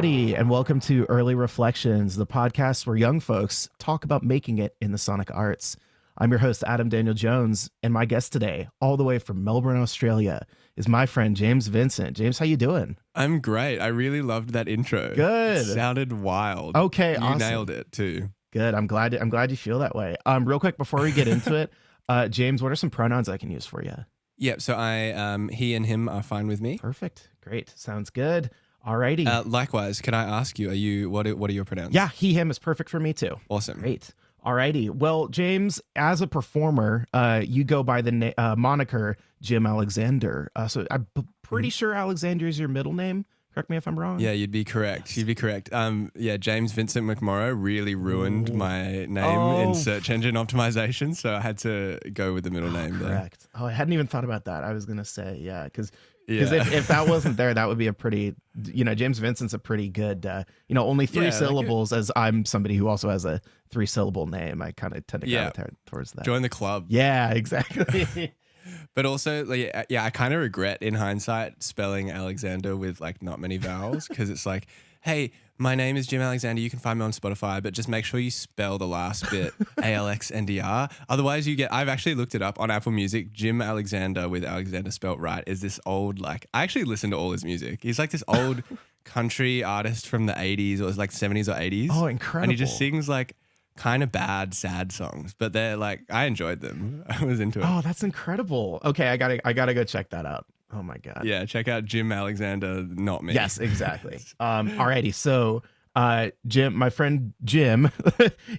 everybody, and welcome to Early Reflections, the podcast where young folks talk about making it in the sonic arts. I'm your host, Adam Daniel Jones, and my guest today, all the way from Melbourne, Australia, is my friend James Vincent. James, how you doing? I'm great. I really loved that intro. Good. It sounded wild. Okay, you awesome. nailed it too. Good. I'm glad you feel that way. Real quick before we get into it, James, what are some pronouns I can use for you? Yep. So he and him are fine with me. Perfect. Great. Sounds good. Alrighty. Likewise, can I ask you? What are your pronouns? Yeah, he, him is perfect for me too. Awesome. Great. Alrighty. Well, James, as a performer, you go by the moniker Jim Alexander. So I'm pretty sure Alexander is your middle name. Correct me if I'm wrong. Yeah, you'd be correct. You'd be correct. James Vincent McMorrow really ruined my name in search engine optimization, so I had to go with the middle name there. Correct. Oh, I hadn't even thought about that. I was gonna say, yeah, because if that wasn't there, that would be a pretty, James Vincent's a pretty good, only three syllables. As I'm somebody who also has a 3-syllable name, I kind of tend to gravitate towards that. Join the club. Yeah, exactly. But also, I kind of regret in hindsight spelling Alexander with not many vowels, because it's like, hey, my name is Jim Alexander. You can find me on Spotify, but just make sure you spell the last bit ALXNDR. Otherwise, I've actually looked it up on Apple Music. Jim Alexander with Alexander spelt right is this old, I actually listened to all his music. He's like this old country artist from the 80s or 70s or 80s. Oh, incredible. And he just sings kind of bad, sad songs, but they're I enjoyed them. I was into it. Oh, that's incredible. Okay, I gotta go check that out. Oh my God. Yeah, check out Jim Alexander, not me. Yes, exactly. Alrighty, so Jim, my friend Jim,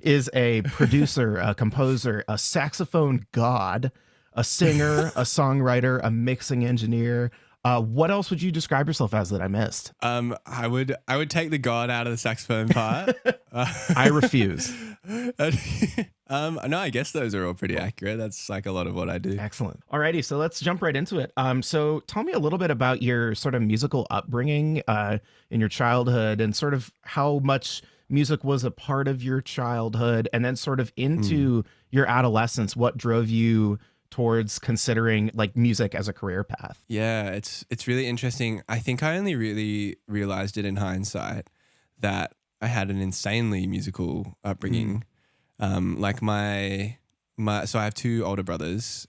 is a producer, a composer, a saxophone god, a singer, a songwriter, a mixing engineer. What else would you describe yourself as that I missed? I would take the god out of the saxophone part. I refuse. No, I guess those are all pretty accurate. That's a lot of what I do. Excellent. Alrighty, so let's jump right into it. So tell me a little bit about your sort of musical upbringing in your childhood, and sort of how much music was a part of your childhood, and then sort of into your adolescence. What drove you towards considering music as a career path? Yeah, it's really interesting. I think I only really realized it in hindsight that I had an insanely musical upbringing. So I have two older brothers,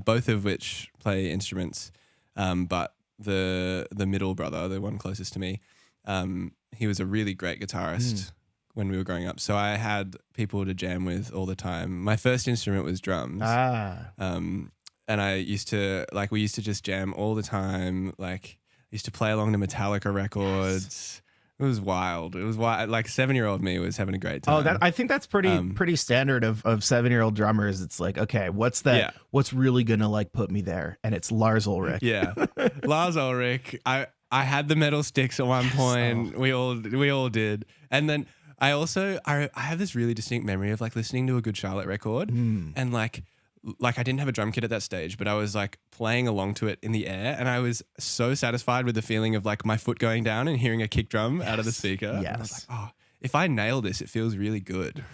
both of which play instruments. But the middle brother, the one closest to me, he was a really great guitarist when we were growing up. So I had people to jam with all the time. My first instrument was drums. And I used to, we used to just jam all the time. I used to play along to Metallica records. Yes. It was wild. It was wild. 7-year-old me was having a great time. Oh, I think that's pretty standard of 7-year-old drummers. It's okay, what's that? Yeah. What's really gonna put me there? And it's Lars Ulrich. Yeah, Lars Ulrich. I had the metal sticks at one point. We all did. And then I have this really distinct memory of listening to a Good Charlotte record and I didn't have a drum kit at that stage, but I was playing along to it in the air, and I was so satisfied with the feeling of my foot going down and hearing a kick drum out of the speaker. Yes. I was if I nail this, it feels really good.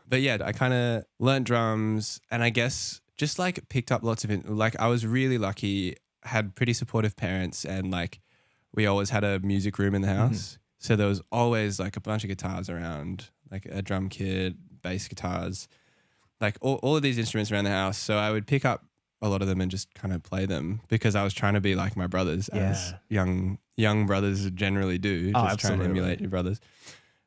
But yeah, I kind of learned drums, and I guess just picked up lots of it. I was really lucky, had pretty supportive parents, and we always had a music room in the house. So there was always a bunch of guitars around, a drum kit, bass guitars, all of these instruments around the house. So I would pick up a lot of them and just kind of play them, because I was trying to be like my brothers, as young brothers generally do, just trying to emulate your brothers.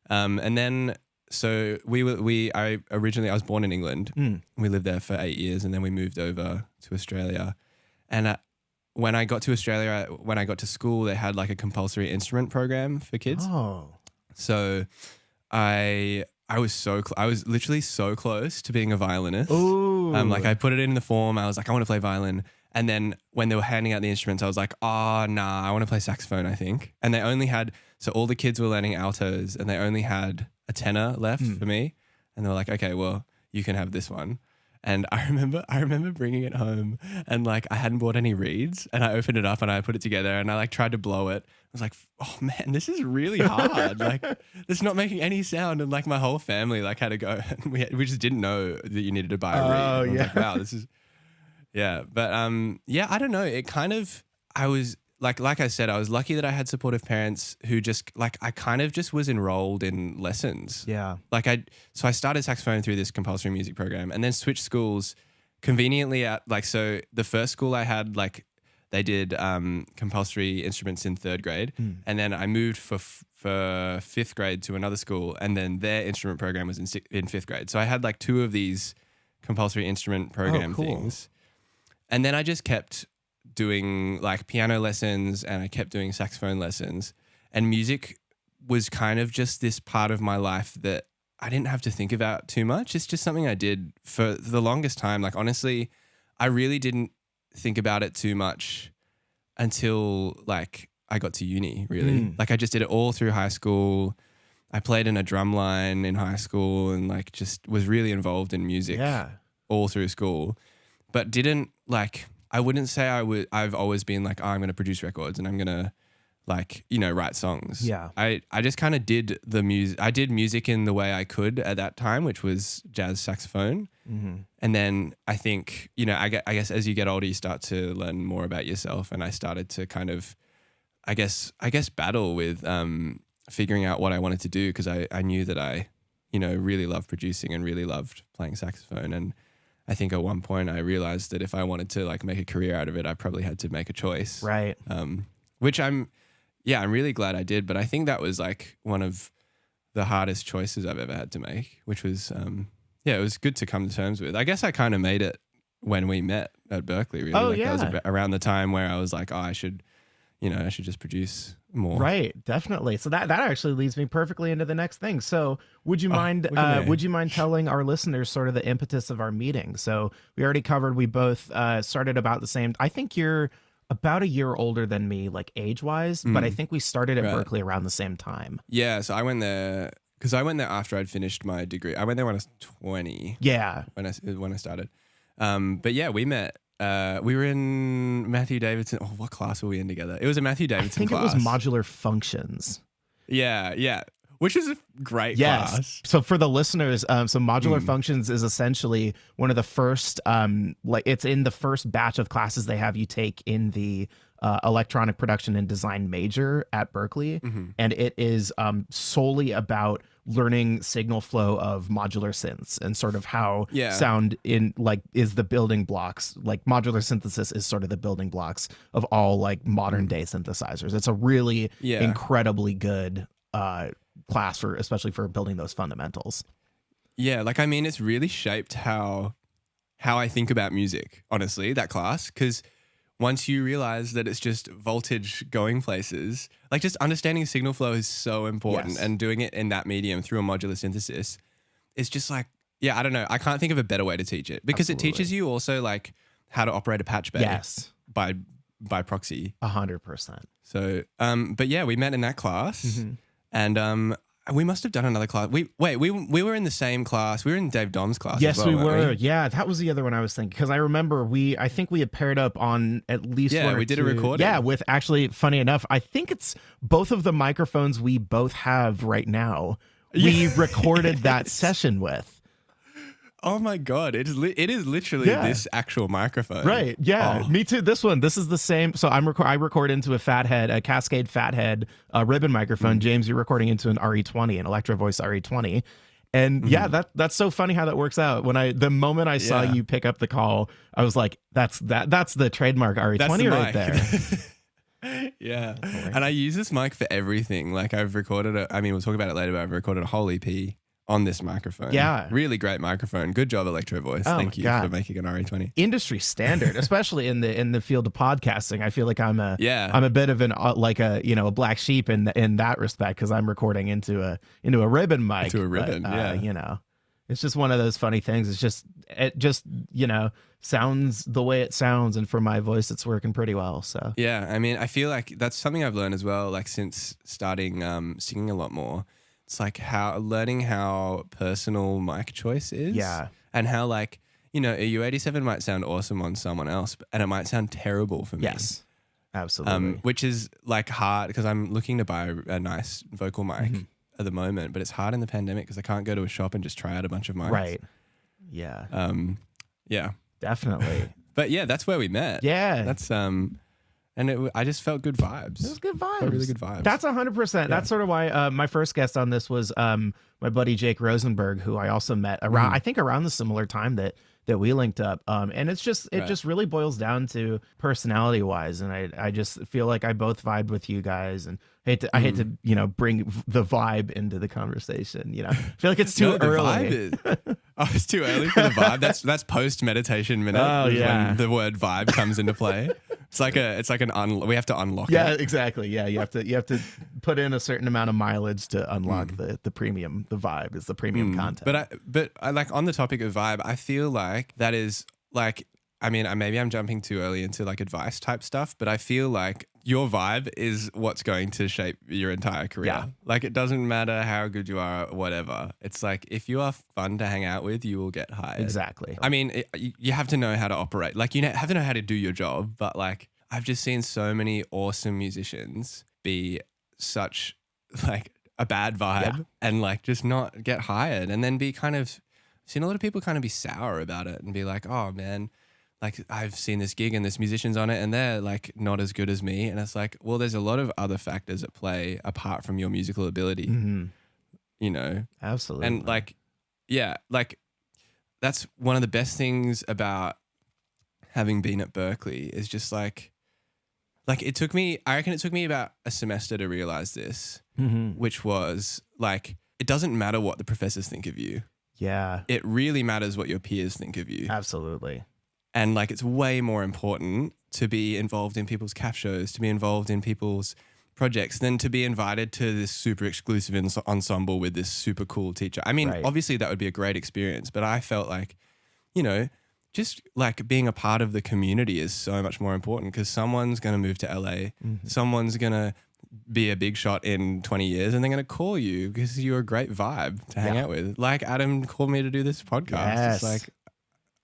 And then so I was born in England. We lived there for 8 years, and then we moved over to Australia. And when I got to Australia, when I got to school, they had a compulsory instrument program for kids. Oh, so I was literally so close to being a violinist. Ooh. I put it in the form. I was I want to play violin. And then when they were handing out the instruments, I was oh, nah, I want to play saxophone, I think. And they only had, so all the kids were learning altos, and they only had a tenor left for me. And they were okay, well, you can have this one. And I remember bringing it home, and I hadn't bought any reeds, and I opened it up and I put it together, and I tried to blow it. I was oh man, this is really hard. It's not making any sound. And my whole family had to go. We just didn't know that you needed to buy a reed. Oh yeah. Wow, this is, yeah. But I don't know. It kind of, I like I said, I was lucky that I had supportive parents who just like I kind of just was enrolled in lessons. Yeah. So I started saxophone through this compulsory music program and then switched schools conveniently at like, so the first school I had, like they did compulsory instruments in third grade. And then I moved for fifth grade to another school, and then their instrument program was in fifth grade. So I had like 2 of these compulsory instrument program things. And then I just kept doing like piano lessons and I kept doing saxophone lessons, and music was kind of just this part of my life that I didn't have to think about too much. It's just something I did for the longest time. Like, honestly, I really didn't think about it too much until like I got to uni, really. Like I just did it all through high school. I played in a drum line in high school and like just was really involved in music all through school, but didn't like, I wouldn't say I've always been like, oh, I'm going to produce records and I'm going to like, you know, write songs. Yeah. I just kind of did the music. I did music in the way I could at that time, which was jazz saxophone. And then I think, you know, I guess as you get older, you start to learn more about yourself. And I started to kind of, I guess battle with figuring out what I wanted to do, because I knew that I, you know, really loved producing and really loved playing saxophone. And I think at one point I realized that if I wanted to like make a career out of it, I probably had to make a choice. Right. Which I'm really glad I did. But I think that was like one of the hardest choices I've ever had to make, which was, it was good to come to terms with. I guess I kind of made it when we met at Berkeley, really. Oh, like yeah. That was around the time where I was like, oh, I should just produce more. Right, definitely. So that actually leads me perfectly into the next thing. So would you mind telling our listeners sort of the impetus of our meeting? So we already covered, we both started about the same. I think you're about a year older than me, like age-wise, but I think we started at Berkeley around the same time. Yeah, so I went there after I'd finished my degree. I went there when I was 20. Yeah. When I started. But yeah, we met. We were in Matthew Davidson. Oh, what class were we in together? It was a Matthew Davidson class. I think it was modular functions. Yeah. Which is a great class. So for the listeners, so modular functions is essentially one of the first, it's in the first batch of classes they have you take in the electronic production and design major at Berkeley. And it is solely about learning signal flow of modular synths and sort of how sound in like is the building blocks. Like modular synthesis is sort of the building blocks of all like modern day synthesizers. It's a really incredibly good class especially for building those fundamentals. Yeah, like I mean, it's really shaped how I think about music, honestly, that class, because once you realize that it's just voltage going places, like just understanding signal flow is so important. And doing it in that medium through a modular synthesis, it's just like, I don't know. I can't think of a better way to teach it, because it teaches you also like how to operate a patch bay by proxy. 100%. So, but yeah, we met in that class and we must have done another class. We were in the same class. We were in Dave Dom's class. Yes, as well, we were. We? Yeah, that was the other one I was thinking, because I remember I think we had paired up on at least one or we did two. a recording. Yeah, with actually, funny enough, I think it's both of the microphones we both have right now. We recorded that session with. Oh my God. It is literally this actual microphone. Right. Yeah. Me too. This is the same. So I record into a Cascade Fathead ribbon microphone. James, you're recording into an RE20, an Electro Voice RE20. And that's so funny how that works out. The moment I saw you pick up the call, I was like, that's the trademark RE20 right there. Yeah. And I use this mic for everything. Like I've recorded we'll talk about it later, but I've recorded a whole EP on this microphone. Yeah. Really great microphone. Good job, Electro Voice. Thank you for making an RE20. Industry standard, especially in the field of podcasting. I feel like I'm a bit of a black sheep in that respect, because I'm recording into a ribbon mic. Into a ribbon, it's just one of those funny things. It just sounds the way it sounds, and for my voice it's working pretty well. So yeah, I mean, I feel like that's something I've learned as well, like since starting singing a lot more. It's like learning how personal mic choice is. Yeah. And how like, a U87 might sound awesome on someone else, and it might sound terrible for me. Yes, absolutely. Which is like hard, because I'm looking to buy a nice vocal mic at the moment, but it's hard in the pandemic because I can't go to a shop and just try out a bunch of mics. Right. Yeah. Yeah. Definitely. But yeah, that's where we met. Yeah. That's and I just felt good vibes. It was good vibes. Felt really good vibes. That's 100%. Yeah. That's sort of why my first guest on this was my buddy Jake Rosenberg, who I also met around, I think around the similar time that we linked up. And it just really boils down to personality wise. And I just feel like I both vibed with you guys, and I hate to, you know, bring the vibe into the conversation. You know, I feel like it's too early. Oh, it's too early for the vibe. That's post meditation minute. Oh, yeah. When the word vibe comes into play. It's like we have to unlock it. Yeah, exactly. Yeah, you have to put in a certain amount of mileage to unlock the premium. The vibe is the premium content. But I like, on the topic of vibe, I feel like that is like, I mean, maybe I'm jumping too early into like advice type stuff, but I feel like your vibe is what's going to shape your entire career. Yeah. Like, it doesn't matter how good you are or whatever. It's like, if you are fun to hang out with, you will get hired. Exactly. I mean, you have to know how to operate. Like, you have to know how to do your job. But like, I've just seen so many awesome musicians be such like a bad vibe and like just not get hired, and then be kind of seen a lot of people kind of be sour about it and be like, oh man, like I've seen this gig and this musician's on it and they're like not as good as me. And it's like, well, there's a lot of other factors at play apart from your musical ability, you know? Absolutely. And like, yeah, like that's one of the best things about having been at Berkeley is just like I reckon it took me about a semester to realize this, which was like, it doesn't matter what the professors think of you. Yeah. It really matters what your peers think of you. Absolutely. And like, it's way more important to be involved in people's CAF shows, to be involved in people's projects, than to be invited to this super exclusive ensemble with this super cool teacher. I mean, obviously that would be a great experience, but I felt like, you know, just like being a part of the community is so much more important, because someone's going to move to LA, someone's going to be a big shot in 20 years, and they're going to call you because you're a great vibe to hang out with. Like Adam called me to do this podcast. Yes. It's like,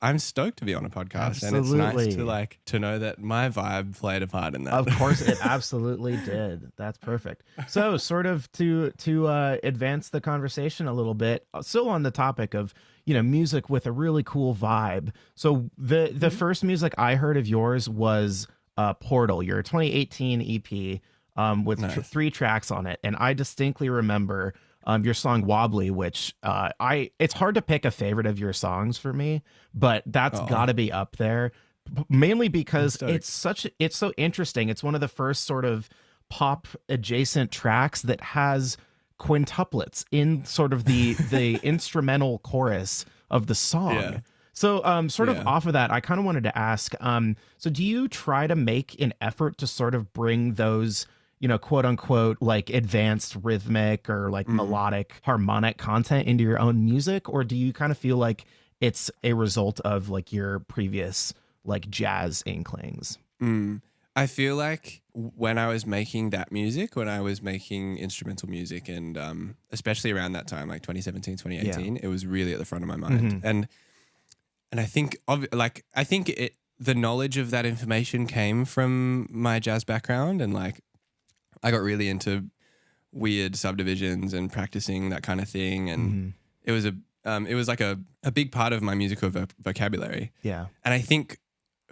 I'm stoked to be on a podcast. Absolutely. And it's nice to know that my vibe played a part in that. Of course, it absolutely did. That's perfect. So, sort of to advance the conversation a little bit, still on the topic of, you know, music with a really cool vibe. So the first music I heard of yours was Portal, your 2018 EP, with 3 tracks on it, and I distinctly remember your song Wobbly, which it's hard to pick a favorite of your songs for me, but that's got to be up there, mainly because it's so interesting. It's one of the first sort of pop adjacent tracks that has quintuplets in sort of the instrumental chorus of the song. Yeah. So sort of off of that, I kind of wanted to ask, so do you try to make an effort to sort of bring those, you know, quote unquote, like advanced rhythmic or like melodic harmonic content into your own music? Or do you kind of feel like it's a result of like your previous like jazz inklings? I feel like when I was making that music, when I was making instrumental music, and especially around that time, like 2017, 2018, it was really at the front of my mind. And I think the knowledge of that information came from my jazz background, and like I got really into weird subdivisions and practicing that kind of thing, and it was like a big part of my musical vocabulary. Yeah, and I think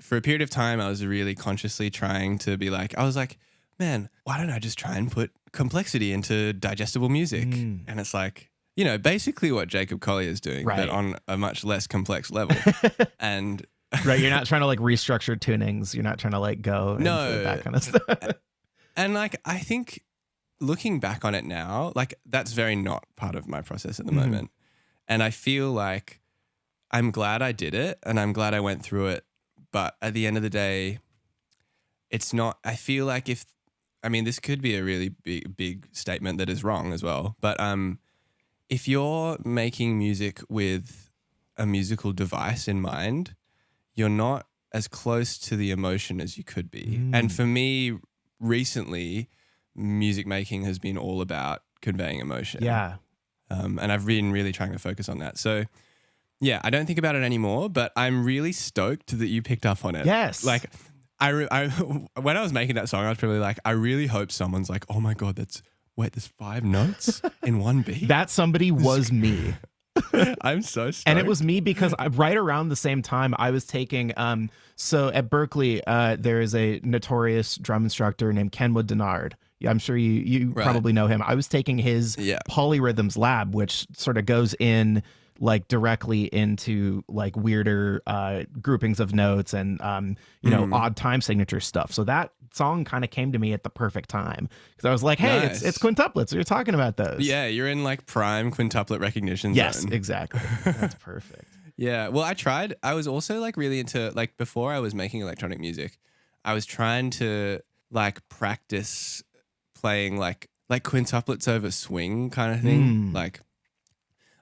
for a period of time, I was really consciously trying to be like, I was like, man, why don't I just try and put complexity into digestible music? And it's like, you know, basically what Jacob Collier is doing, but on a much less complex level. And you're not trying to like restructure tunings. You're not trying to like go into that kind of stuff. And like, I think looking back on it now, like that's very not part of my process at the moment. And I feel like I'm glad I did it, and I'm glad I went through it. But at the end of the day, it's not, I feel like this could be a really big statement that is wrong as well. But if you're making music with a musical device in mind, you're not as close to the emotion as you could be. And for me, recently, music making has been all about conveying emotion. Yeah. And I've been really trying to focus on that. So yeah, I don't think about it anymore, but I'm really stoked that you picked up on it. Yes. Like, when I was making that song, I was probably like, I really hope someone's like, oh my God, there's 5 notes in one beat. That somebody was me. I'm so And it was stoked. me because right around the same time I was taking so at Berkeley there is a notorious drum instructor named Kenwood Denard. Yeah, I'm sure you Right. probably know him. I was taking his Yeah. polyrhythms lab, which sort of goes in like directly into like weirder groupings of notes and Mm, odd time signature stuff. So that song kind of came to me at the perfect time because I was like, hey, it's nice. quintuplets. You're talking about those. Yeah, you're in like prime quintuplet recognition Yes, zone. exactly. That's perfect. Yeah. Well, I tried. I was also like really into like before I was making electronic music, I was trying to like practice playing like quintuplets over swing kind of thing. Mm, Like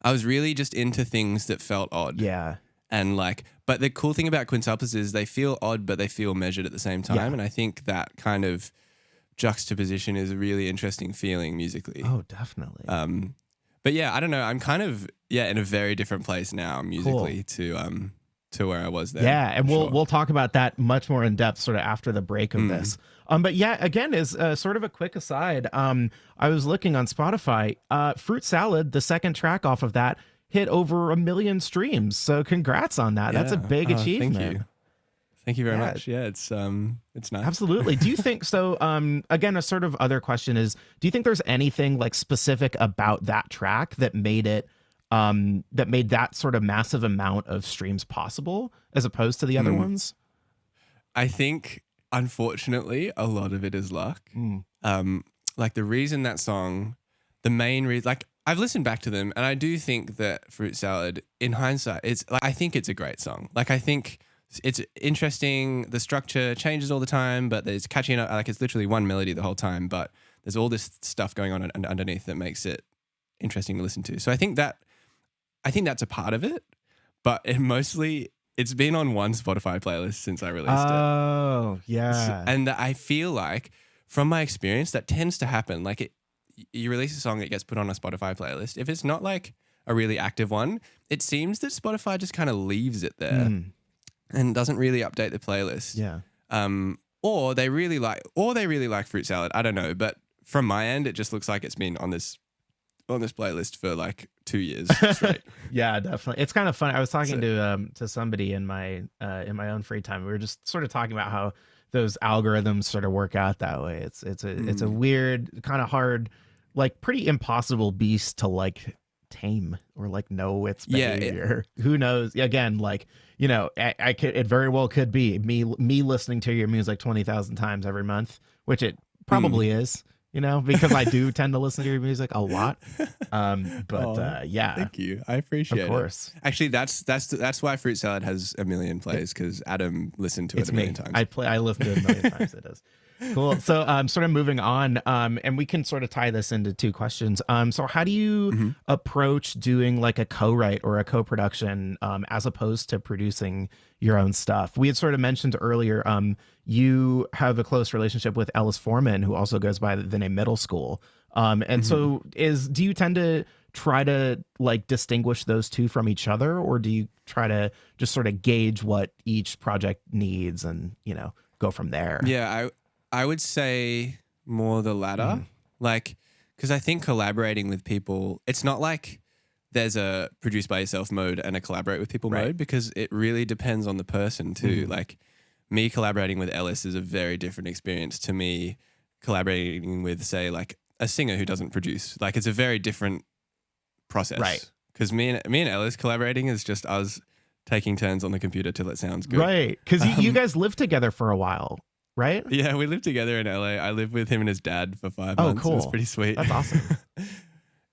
I was really just into things that felt odd. yeah. And like, but the cool thing about quintuplets is they feel odd, but they feel measured at the same Yeah. time. And I think that kind of juxtaposition is a really interesting feeling musically. Oh, definitely. Um, but yeah, I don't know. I'm kind of in a very different place now Cool. musically to where I was then Yeah, and for we'll sure. we'll talk about that much more in depth sort of after the break of Mm. this. But yeah, again, is sort of a quick aside. I was looking on Spotify. Fruit Salad, the second track off of that, hit over 1 million streams. So congrats on that. That's a Yeah. big Thank achievement. you. Thank you very Yeah, much. Yeah, it's nice. absolutely. Do you think so? Again, a sort of other question is, do you think there's anything like specific about that track that made it, that made that sort of massive amount of streams possible as opposed to the other Mm. ones? I think unfortunately a lot of it is luck. Mm, Like the reason that song, the main reason, like I've listened back to them and I do think that Fruit Salad, in hindsight, it's like I think it's a great song. Like I think it's interesting. The structure changes all the time, but there's catchy enough. Like it's literally one melody the whole time, but there's all this stuff going on underneath that makes it interesting to listen to. So I think that's a part of it, but it mostly it's been on one Spotify playlist since I released it. oh, yeah. And I feel like from my experience that tends to happen. Like you release a song, it gets put on a Spotify playlist. If it's not like a really active one, it seems that Spotify just kind of leaves it there Mm, and doesn't really update the playlist. yeah. Or they really like Fruit Salad. I don't know, but from my end, it just looks like it's been on this playlist for like 2 years straight. Yeah, definitely. It's kind of fun. I was talking So to somebody in my own free time. We were just sort of talking about how those algorithms sort of work out that way. It's a mm, weird, kind of hard, like pretty impossible beast to like tame or like know its yeah, behavior. Who knows? Again, like I could, it very well could be me listening to your music 20,000 times every month, which it mm. probably is. Because I do tend to listen to your music a lot. But Oh, yeah, thank you. I of appreciate it. course. Actually, that's why Fruit Salad has 1 million plays because Adam listened to it It's a million me. times. I listen to it 1 million times. It is cool. So sort of moving on, and we can sort of tie this into two questions. So how do you Mhm. approach doing like a co-write or a co-production, as opposed to producing your own stuff? We had sort of mentioned earlier, you have a close relationship with Ellis Foreman, who also goes by the name Middle School. And Mhm. so do you tend to try to like distinguish those two from each other, or do you try to just sort of gauge what each project needs and go from there? Yeah, I would say more the latter. Mm, Like, because I think collaborating with people, it's not like there's a produce by yourself mode and a collaborate with people right. mode because it really depends on the person too. Mm, Like, me collaborating with Ellis is a very different experience to me collaborating with, say, like a singer who doesn't produce. Like, it's a very different right. process. Because me and Ellis collaborating is just us taking turns on the computer till it sounds good. Right. Because you Um, guys lived together for a while, right? yeah, we lived together in LA. I lived with him and his dad for five Oh, months. It was cool. pretty sweet. That's awesome.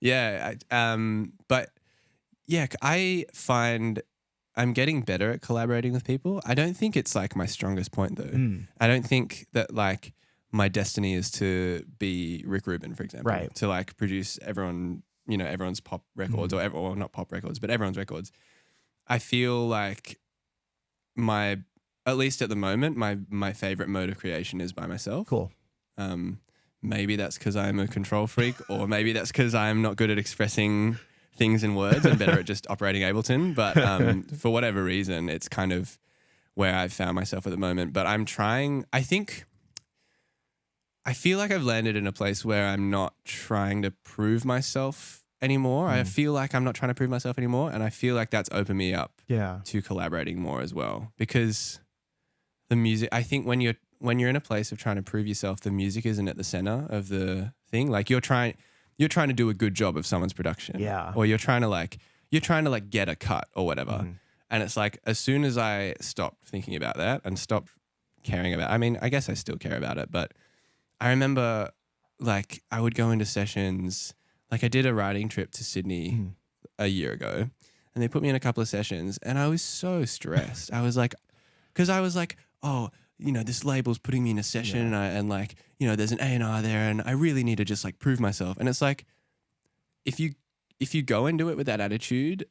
Yeah, but yeah, I find I'm getting better at collaborating with people. I don't think it's like my strongest point though. Mm, I don't think that like my destiny is to be Rick Rubin, for example, right. to like produce everyone's pop records Mm, or not pop records, but everyone's records. I feel like my at least at the moment my favorite mode of creation is by myself. cool. Um, maybe that's because I'm a control freak, or maybe that's because I'm not good at expressing things in words and better at just operating Ableton. But for whatever reason, it's kind of where I've found myself at the moment. But I'm trying. I feel like I've landed in a place where I'm not trying to prove myself anymore. I feel like I'm not trying to prove myself anymore. And I feel like that's opened me up Yeah. to collaborating more as well, because the music, I think when you're in a place of trying to prove yourself, the music isn't at the center of the thing. Like you're trying to do a good job of someone's production. Yeah. Or you're trying to get a cut or whatever. And it's like, as soon as I stopped thinking about that and stopped caring about, I mean, I guess I still care about it, but I remember like I would go into sessions, like I did a writing trip to Sydney a year ago, and they put me in a couple of sessions and I was so stressed. I was like, oh, this label's putting me in a session and like, there's an A&R there and I really need to just like prove myself. And it's like, if you go into it with that attitude,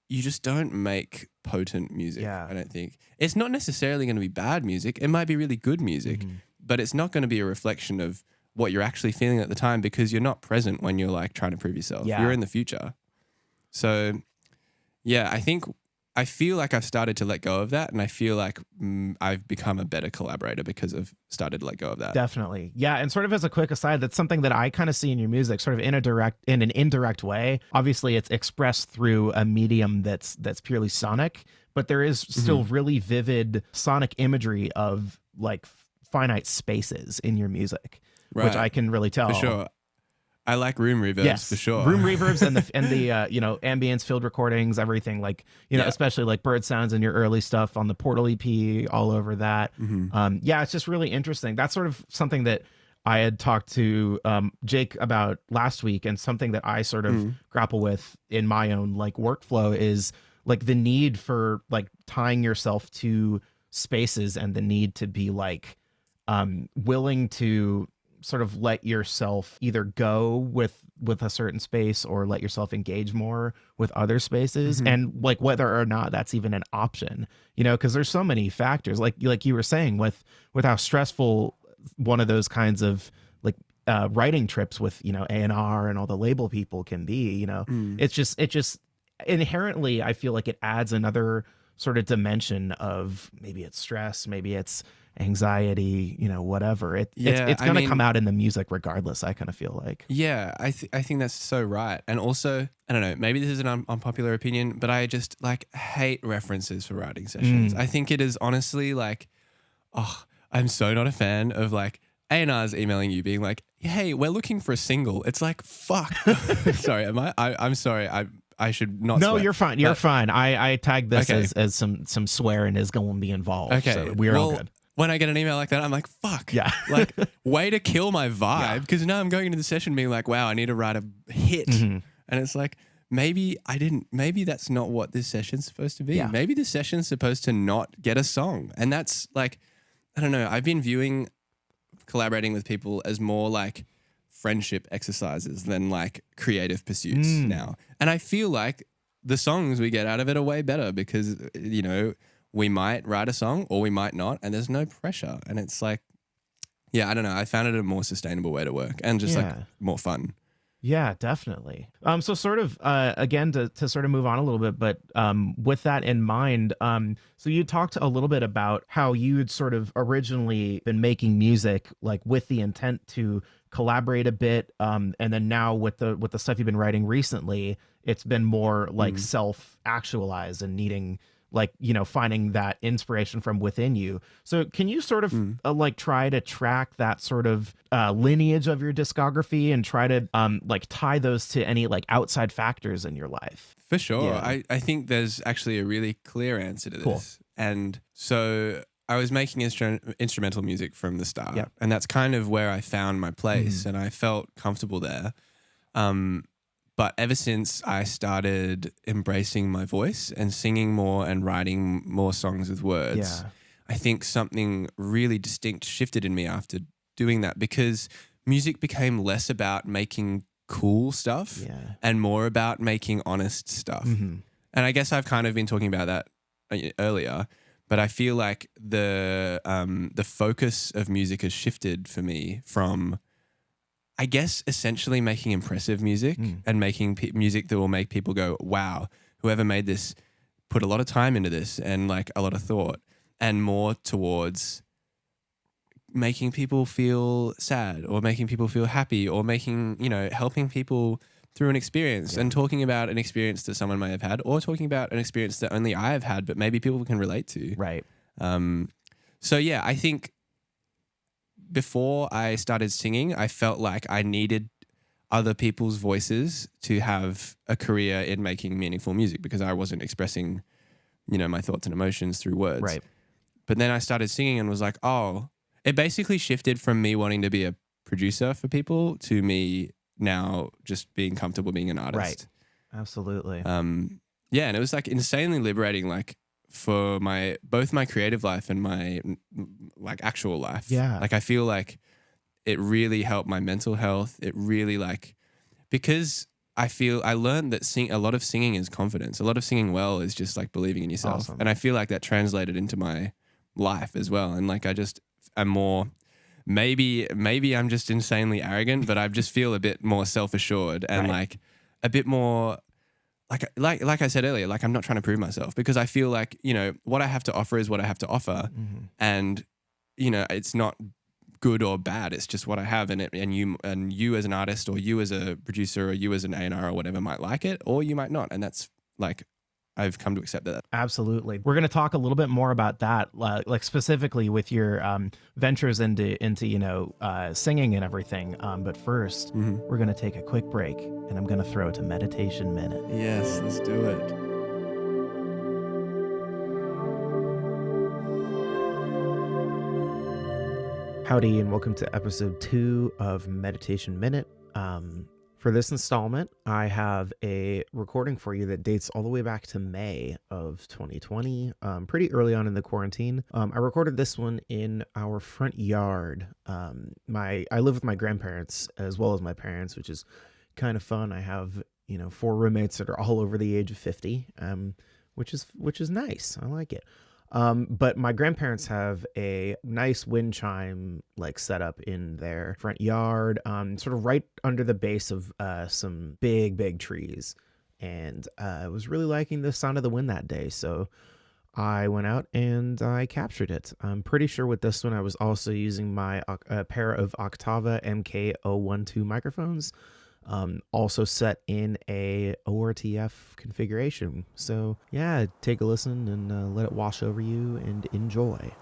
you just don't make potent music. Yeah. I don't think. It's not necessarily going to be bad music. It might be really good music, but it's not going to be a reflection of what you're actually feeling at the time, because you're not present when you're like trying to prove yourself. Yeah. You're in the future. So yeah, I feel like I've started to let go of that, and I feel like I've become a better collaborator because I've started to let go of that. Definitely. Yeah. And sort of as a quick aside, that's something that I kind of see in your music, sort of in an indirect way. Obviously it's expressed through a medium that's purely sonic, but there is still really vivid sonic imagery of like finite spaces in your music, which I can really tell. For sure. I like room reverbs for sure. Room reverbs and the ambience field recordings, everything, like, especially like bird sounds in your early stuff on the Portal EP, all over that. It's just really interesting. That's sort of something that I had talked to Jake about last week, and something that I sort of grapple with in my own like workflow is like the need for like tying yourself to spaces, and the need to be like willing to sort of let yourself either go with a certain space or let yourself engage more with other spaces, and like whether or not that's even an option, because there's so many factors, like you were saying with how stressful one of those kinds of like writing trips with A&R and all the label people can be. It just inherently, I feel like it adds another sort of dimension of, maybe it's stress, maybe it's anxiety, whatever. It's going to come out in the music regardless, I kind of feel like. Yeah, I think that's so right. And also, I don't know, maybe this is an unpopular opinion, but I just like hate references for writing sessions. I think it is honestly like, I'm so not a fan of like A&Rs emailing you being like, hey, we're looking for a single. It's like, fuck. Sorry, I'm sorry. I should not No, swear. you're fine. You're fine. I tagged this as some swearing is going to be involved. Okay. So we're all good. When I get an email like that, I'm like, fuck. Yeah. Like, way to kill my vibe. Because now I'm going into the session being like, wow, I need to write a hit. And it's like, maybe that's not what this session's supposed to be. Yeah. Maybe this session's supposed to not get a song. And that's like, I don't know. I've been viewing collaborating with people as more like friendship exercises than like creative pursuits now. And I feel like the songs we get out of it are way better because, we might write a song or we might not, and there's no pressure. And it's like, I don't know. I found it a more sustainable way to work and just like more fun. Yeah, definitely. So sort of, again, to sort of move on a little bit, but with that in mind, so you talked a little bit about how you had sort of originally been making music like with the intent to collaborate a bit, and then now with the stuff you've been writing recently, it's been more like self-actualized and needing like, finding that inspiration from within you. So can you sort of like try to track that sort of lineage of your discography and try to like tie those to any like outside factors in your life? For sure. Yeah. I think there's actually a really clear answer to this. Cool. And so I was making instrumental music from the start. Yep. And that's kind of where I found my place and I felt comfortable there. But ever since I started embracing my voice and singing more and writing more songs with words, I think something really distinct shifted in me after doing that, because music became less about making cool stuff and more about making honest stuff. And I guess I've kind of been talking about that earlier, but I feel like the focus of music has shifted for me from, I guess, essentially making impressive music and making music that will make people go, wow, whoever made this put a lot of time into this and like a lot of thought, and more towards making people feel sad or making people feel happy or making, helping people through an experience Yeah. and talking about an experience that someone may have had, or talking about an experience that only I have had, but maybe people can relate to. Right. So yeah, I think before I started singing, I felt like I needed other people's voices to have a career in making meaningful music because I wasn't expressing, my thoughts and emotions through words. Right. But then I started singing and was like, oh, it basically shifted from me wanting to be a producer for people to me now just being comfortable being an artist. Right. Absolutely. Yeah, and it was like insanely liberating, like for both my creative life and my like actual life. Yeah. Like I feel like it really helped my mental health. It really because I learned that a lot of singing is confidence. A lot of singing well is just like believing in yourself. Awesome. And I feel like that translated into my life as well. And like I just am more, maybe I'm just insanely arrogant, but I just feel a bit more self-assured and like a bit more like I said earlier, like I'm not trying to prove myself because I feel like, what I have to offer is what I have to offer. Mm-hmm. And, it's not good or bad. It's just what I have in it. And you as an artist or you as a producer or you as an A&R or whatever might like it, or you might not. And that's like, I've come to accept that. Absolutely. We're going to talk a little bit more about that, like specifically with your ventures into singing and everything. But first, we're going to take a quick break, and I'm going to throw it to Meditation Minute. Yes, let's do it. Howdy, and welcome to episode 2 of Meditation Minute. For this installment, I have a recording for you that dates all the way back to May of 2020, pretty early on in the quarantine. I recorded this one in our front yard. I live with my grandparents as well as my parents, which is kind of fun. I have 4 roommates that are all over the age of 50, which is nice. I like it. But my grandparents have a nice wind chime like set up in their front yard, sort of right under the base of some big trees. And I was really liking the sound of the wind that day. So I went out and I captured it. I'm pretty sure with this one, I was also using my pair of Octava MK012 microphones. Also set in a ORTF configuration. So yeah, take a listen and let it wash over you and enjoy.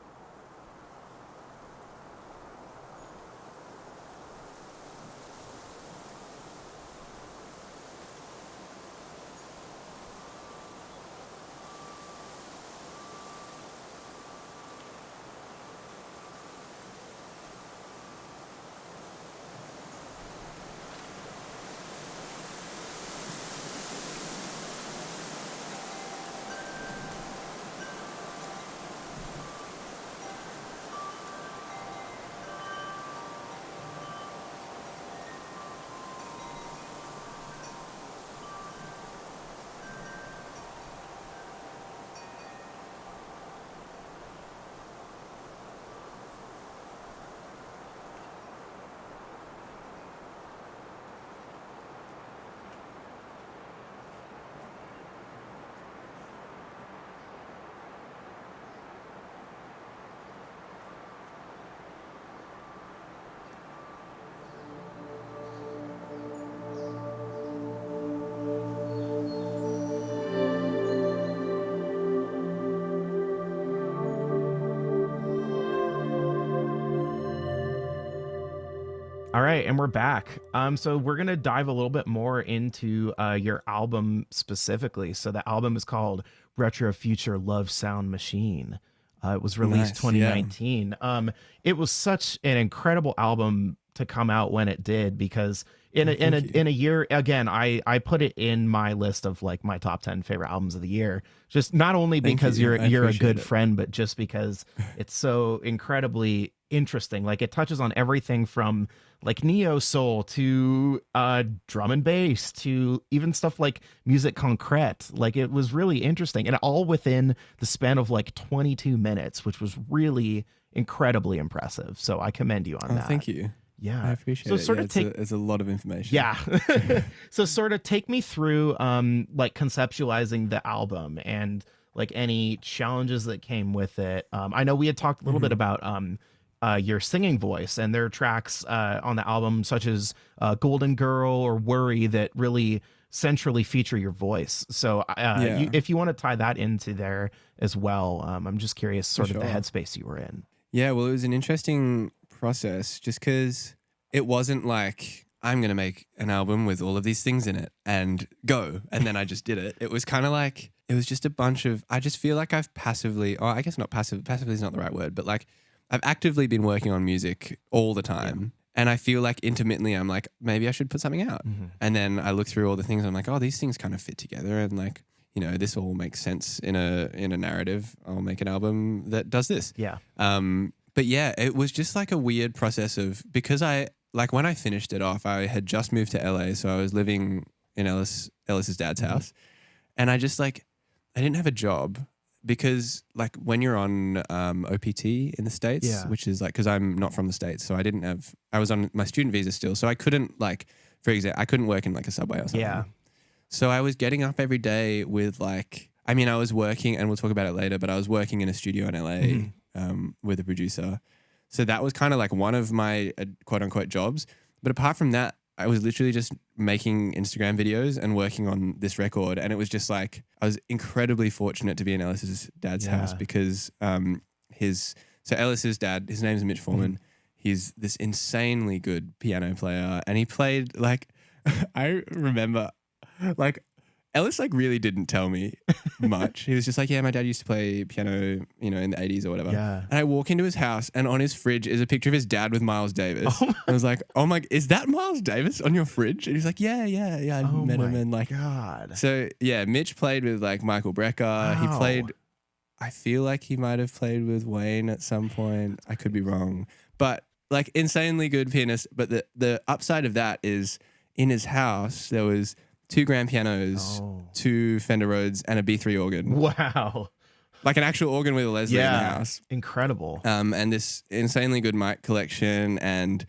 All right, and we're back. So we're gonna dive a little bit more into your album specifically. So the album is called Retro Future Love Sound Machine. It was released Nice, 2019. It was such an incredible album to come out when it did, because in a year, again, I put it in my list of like my top 10 favorite albums of the year. Just not only because you're a good friend, but just because it's so incredibly interesting. Like it touches on everything from like neo soul to drum and bass to even stuff like musique concrète. Like it was really interesting, and all within the span of like 22 minutes, which was really incredibly impressive. So I commend you on that. Thank you. Yeah, I appreciate so it. Sort of it's a lot of information. Yeah. So sort of take me through like conceptualizing the album and like any challenges that came with it. I know we had talked a little bit about your singing voice, and there are tracks on the album such as Golden Girl or Worry that really centrally feature your voice. So Yeah, if you want to tie that into there as well, I'm just curious for sort of the sure. headspace you were in. Yeah, well, it was an interesting process just because it wasn't like I'm going to make an album with all of these things in it and go. And then I just did it. It was kind of like, it was just a bunch of, I just feel like I've passively, or I guess not passively is not the right word, but like I've actively been working on music all the time. And I feel like intermittently I'm like, maybe I should put something out. Hmm. And then I look through all the things and I'm like, oh, these things kind of fit together. And like, this all makes sense in a narrative. I'll make an album that does this. Yeah. But yeah, it was just like a weird process of, because when I finished it off, I had just moved to LA, so I was living in Ellis's dad's house, and I just I didn't have a job because like when you're on OPT in the States, Yeah. which is like, because I'm not from the States, so I was on my student visa still, so I couldn't for example, I couldn't work in like a Subway or something. Yeah. So I was getting up every day with I was working, and we'll talk about it later, but I was working in a studio in LA with a producer. So that was kind of like one of my quote unquote jobs. But apart from that, I was literally just making Instagram videos and working on this record. And it was just like, I was incredibly fortunate to be in Ellis's dad's house because Ellis's dad, his name's Mitch Foreman. He's this insanely good piano player. And he played I remember Ellis really didn't tell me much. He was just like, yeah, my dad used to play piano, in the 80s or whatever. Yeah. And I walk into his house and on his fridge is a picture of his dad with Miles Davis. I was like, oh my, is that Miles Davis on your fridge? And he's like, yeah, I met him. And God. so yeah, Mitch played with Michael Brecker. Wow. He played, I feel like he might have played with Wayne at some point. I could be wrong, but insanely good pianist. But the upside of that is in his house, there was 2 grand pianos, 2 Fender Rhodes, and a B3 organ. Wow. Like an actual organ with a Leslie in the house. Incredible. And this insanely good mic collection and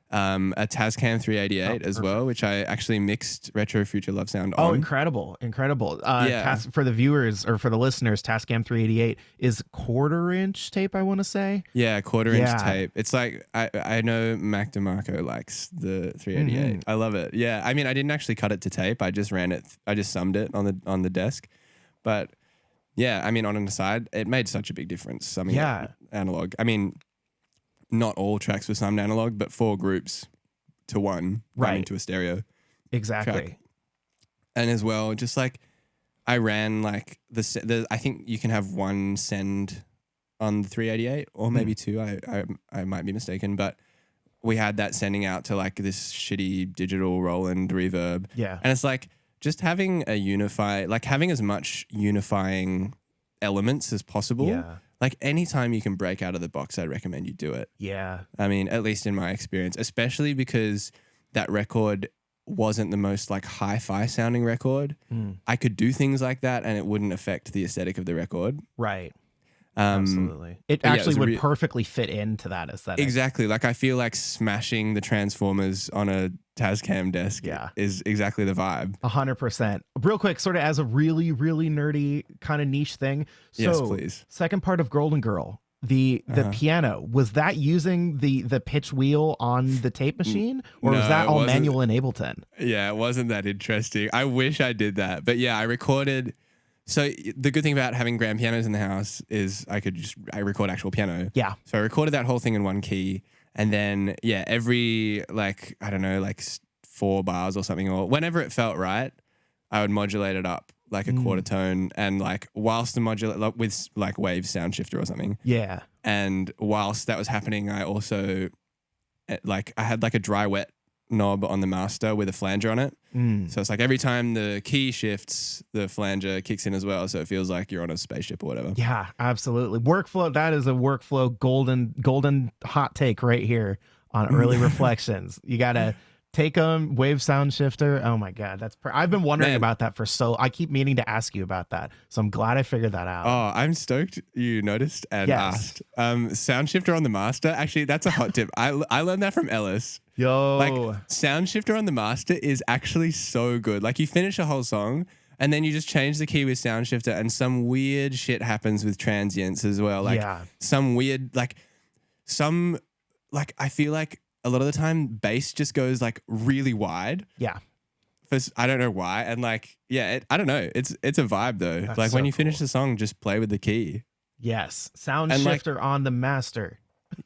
a Tascam 388 as well, which I actually mixed Retro Future Love Sound on. Oh, incredible. Yeah. For the viewers or for the listeners, Tascam 388 is 1/4-inch tape, I want to say. Yeah, 1/4-inch tape. It's like, I know Mac DeMarco likes the 388. I love it. Yeah, I mean, I didn't actually cut it to tape. I just ran it. I just summed it on the desk. But yeah, I mean, on an aside, it made such a big difference. Summing it analog. I mean, not all tracks were summed analog, but 4 groups to one into a stereo. Exactly. Track. And as well, just I ran I think you can have 1 send on the 388 or maybe 2. I might be mistaken, but we had that sending out to this shitty digital Roland reverb. Yeah. And it's just having having as much unifying elements as possible. Yeah. Anytime you can break out of the box, I'd recommend you do it. Yeah. I mean, at least in my experience, especially because that record wasn't the most hi-fi sounding record. I could do things like that and it wouldn't affect the aesthetic of the record. Right. Absolutely. It actually would perfectly fit into that aesthetic. Exactly. I feel like smashing the Transformers on a Tascam desk is exactly the vibe. 100%. Real quick, sort of as a really, really nerdy kind of niche thing. So, yes, please. Second part of Golden Girl, the piano, was that using the pitch wheel on the tape machine, or was that all manual in Ableton? Yeah, it wasn't that interesting. I wish I did that. But yeah, I recorded. So the good thing about having grand pianos in the house is I record actual piano. Yeah. So I recorded that whole thing in 1 key. And then, every, I don't know, 4 bars or something, or whenever it felt right, I would modulate it up a 1/4 tone. And whilst the modulate, with Wave Sound Shifter or something. Yeah. And whilst that was happening, I also, I had a dry wet knob on the master with a flanger on it. So it's every time the key shifts, the flanger kicks in as well. So it feels like you're on a spaceship or whatever. Yeah, absolutely. Workflow. That is a workflow golden hot take right here on Early Reflections. You got to take them, Wave Sound Shifter. Oh my God. I've been wondering about that I keep meaning to ask you about that. So I'm glad I figured that out. Oh, I'm stoked you noticed and asked. Sound shifter on the master. Actually, that's a hot tip. I learned that from Ellis. Yo. Sound shifter on the master is actually so good. You finish a whole song and then you just change the key with sound shifter and some weird shit happens with transients as well. Some weird, some like I feel like a lot of the time bass just goes like really wide. Yeah. I don't know why. And like, yeah, I don't know. It's a vibe though. That's Like so when you cool. finish the song, just play with the key. Yes. Sound And like, shifter on the master.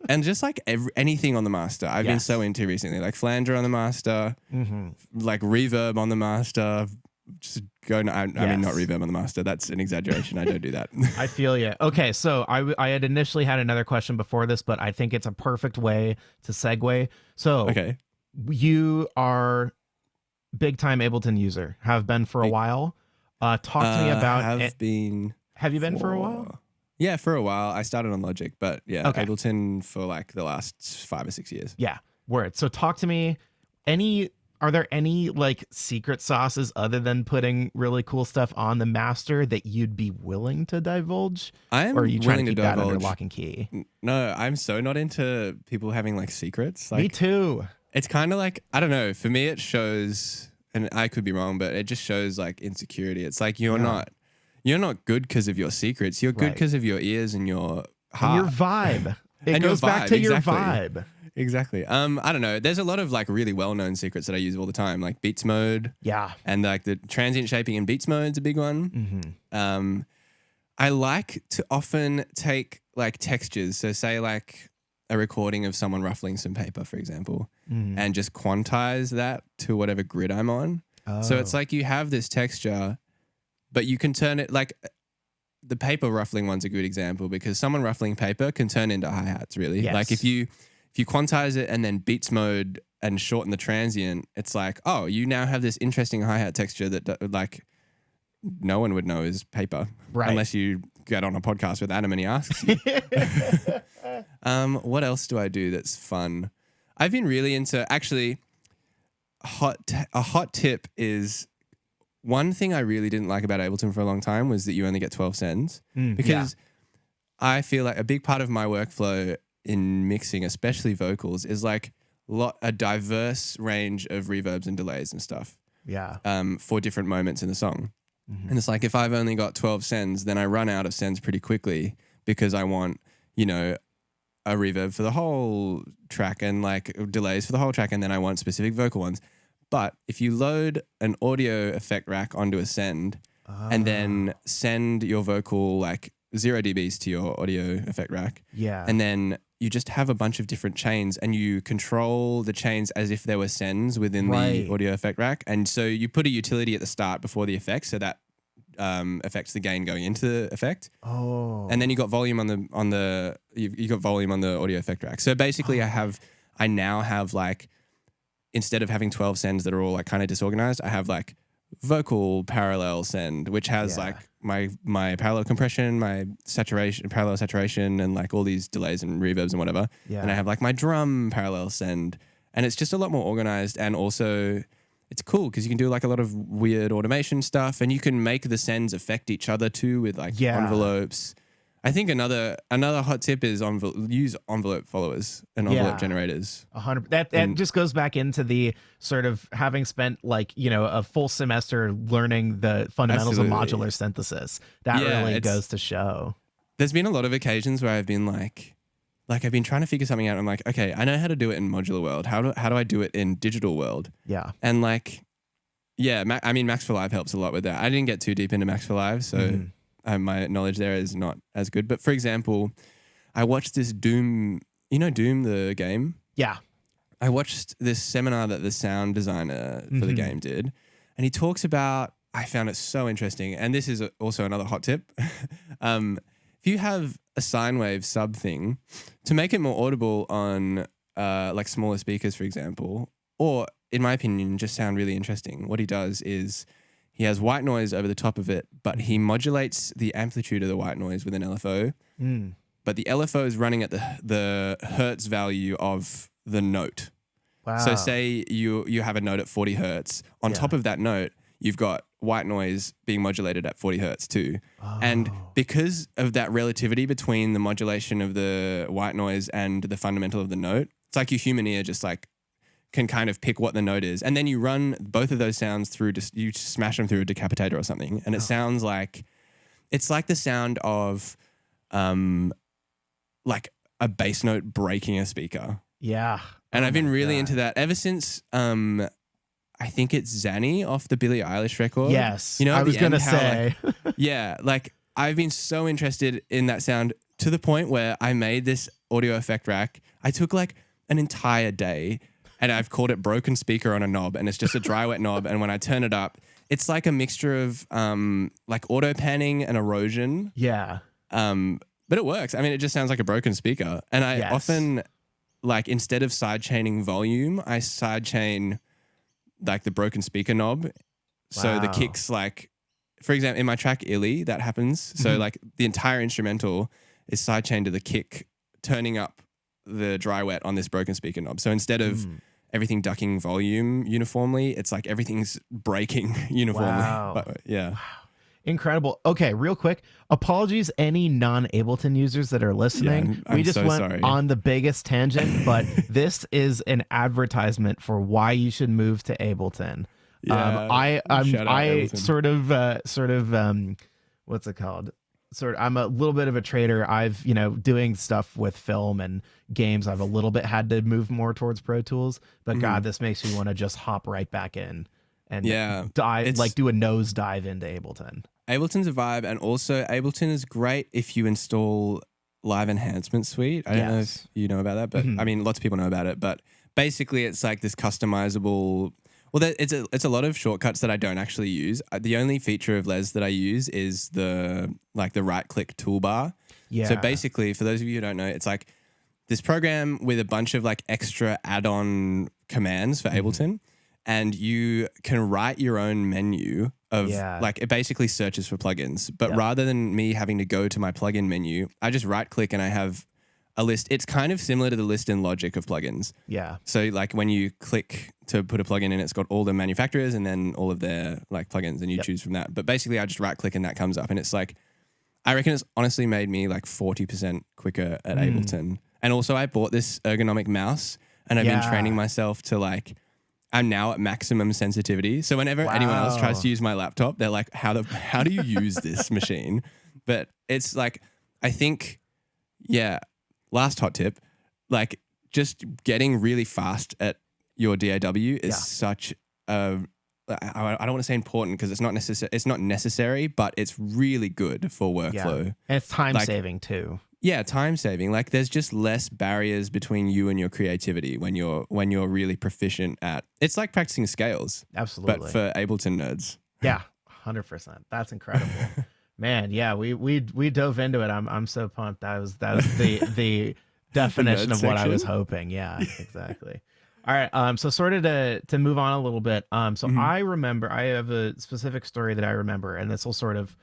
and just like anything on the master, I've been so Yes. into recently. Like flanger on the master, Mm-hmm. like reverb on the master. Just go. I mean, not Yes. reverb on the master. That's an exaggeration. I don't do that. I feel you. Okay, so I had initially had another question before this, but I think it's a perfect way to segue. So Okay. you are big time Ableton user, have been for a while. Talk to me about it. Have been Have you been for a while? Yeah, for a while. I started on Logic, but yeah, Okay. Ableton for like the last 5 or 6 years. Yeah, word. So talk to me. Are there any like secret sauces other than putting really cool stuff on the master that you'd be willing to divulge? I am Or are you trying willing to to keep that under divulge. lock and key? No, I'm so not into people having like secrets. Me Like too. it's kind of like, I don't know. For me, it shows, and I could be wrong, but it just shows like insecurity. It's like you're not good because of your secrets. You're good Right. because of your ears and your And your heart vibe. It And your goes back vibe, to your exactly. vibe. Exactly. I don't know. There's a lot of like really well-known secrets that I use all the time, like beats mode Yeah. and like the transient shaping in beats mode's a big one. Mm-hmm. I like to often take like textures. So say like a recording of someone ruffling some paper, for example, Mm-hmm. and just quantize that to whatever grid I'm on. So it's Oh. like you have this texture, but you can turn it like the paper ruffling one's a good example because someone ruffling paper can turn into hi-hats really. Yes. Like if you quantize it and then beats mode and shorten the transient, it's like, oh, you now have this interesting hi-hat texture that like no one would know is paper. Right. Unless you get on a podcast with Adam and he asks you. What else do I do that's fun? I've been really into actually a hot tip is one thing I really didn't like about Ableton for a long time was that you only get 12 sends because I feel like a big part of my workflow in mixing, especially vocals, is like a diverse range of reverbs and delays and stuff Yeah. for different moments in the song. Mm-hmm. And it's like if I've only got 12 sends, then I run out of sends pretty quickly because I want, a reverb for the whole track and like delays for the whole track, and then I want specific vocal ones. But if you load an audio effect rack onto a send and then send your vocal like 0 dBs to your audio effect rack, Yeah. and then you just have a bunch of different chains and you control the chains as if there were sends within Right. the audio effect rack. And so you put a utility at the start before the effect, so that affects the gain going into the effect. Oh. And then you got volume you got volume on the audio effect rack. So basically I now have like, instead of having 12 sends that are all like kind of disorganized, I have like vocal parallel send, which has Yeah. like my parallel compression, my saturation, parallel saturation, and like all these delays and reverbs and whatever. Yeah. And I have like my drum parallel send, and it's just a lot more organized. And also it's cool because you can do like a lot of weird automation stuff, and you can make the sends affect each other too with like Yeah. envelopes. I think another hot tip is use envelope followers and envelope Yeah. generators. 100. That just goes back into the sort of having spent like, a full semester learning the fundamentals of Absolutely. modular synthesis. That Yeah, really it's- goes to show. There's been a lot of occasions where I've been like I've been trying to figure something out. I'm like, okay, I know how to do it in modular world. How do I do it in digital world? Yeah. And like, yeah, Max for Live helps a lot with that. I didn't get too deep into Max for Live, so my knowledge there is not as good. But for example, I watched this Doom, Doom the game? Yeah. I watched this seminar that the sound designer for the game did, and he talks about, I found it so interesting, and this is also another hot tip. If you have a sine wave sub thing, to make it more audible on like smaller speakers, for example, or in my opinion, just sound really interesting, what he does is he has white noise over the top of it, but he modulates the amplitude of the white noise with an LFO. But the LFO is running at the hertz value of the note. Wow. So say you have a note at 40 hertz. On top of that note, you've got white noise being modulated at 40 hertz too. And because of that relativity between the modulation of the white noise and the fundamental of the note, it's like your human ear just like can kind of pick what the note is. And then you run both of those sounds through, you smash them through a decapitator or something. And it sounds like, it's like the sound of like a bass note breaking a speaker. Yeah. And Oh I've been my really into god. that ever since I think it's Zanny off the Billie Eilish record. Yes, You know, I at was the gonna end, how like, say. yeah, like I've been so interested in that sound to the point where I made this audio effect rack. I took like an entire day and I've called it broken speaker on a knob, and it's just a dry wet knob. And when I turn it up, it's like a mixture of like auto panning and erosion. Yeah. But it works. I mean, it just sounds like a broken speaker. And I Yes. often like, instead of side chaining volume, I side chain like the broken speaker knob. So the Wow. kicks, like, for example, in my track Illy, that happens. So Mhm. like the entire instrumental is sidechained to the kick, turning up the dry wet on this broken speaker knob. So instead of Mm. everything ducking volume uniformly, it's like everything's breaking uniformly. Wow. But yeah. Wow. Incredible. Okay, real quick. Apologies, any non-Ableton users that are Yeah, listening. We I'm just so went sorry. on the biggest tangent, but this is an advertisement for why you should move to Ableton. Yeah. Shout out I Ableton. what's it called? I'm a little bit of a trader. I've, doing stuff with film and games. I've a little bit had to move more towards Pro Tools, but God, Mhm. this makes me want to just hop right back in and Yeah. dive, like It's do a nose dive into Ableton. Ableton's a vibe, and also Ableton is great if you install Live Enhancement Suite. I don't know if Yes. you know about that, but I Mhm. mean, lots of people know about it. But basically, it's like this customizable. Well, it's a lot of shortcuts that I don't actually use. The only feature of Les that I use is the right click toolbar. So Yeah. basically, for those of you who don't know, it's like this program with a bunch of like extra add-on commands for Mhm. Ableton, and you can write your own menu of Yeah. like, it basically searches for plugins. But Yep. rather than me having to go to my plugin menu, I just right click and I have a list. It's kind of similar to the list in Logic of plugins. Yeah. So like when you click to put a plugin in, it's got all the manufacturers and then all of their like plugins, and you Yep. choose from that. But basically I just right click and that comes up, and it's like, I reckon it's honestly made me like 40% quicker at Mm. Ableton. And also I bought this ergonomic mouse, and I've been training Yeah. myself to like, I'm now at maximum sensitivity. So whenever anyone else tries Wow. to use my laptop, they're like, how do you use this machine? But it's like, I think, yeah, last hot tip, like just getting really fast at your DAW is Yeah. such a, I don't want to say important because it's not necessary. It's not necessary, but it's really good for Yeah. workflow. And it's time Like, saving too. yeah, time saving. Like there's just less barriers between you and your creativity when you're really proficient at. It's like practicing scales, but Absolutely. for Ableton nerds. Yeah. 100%. That's incredible. Man, yeah, we dove into it. I'm so pumped. That was the definition nerd of what I was section? hoping. Yeah, exactly. All right. So sort of to move on a little bit. So Mhm. I remember I have a specific story that I remember, and this will sort of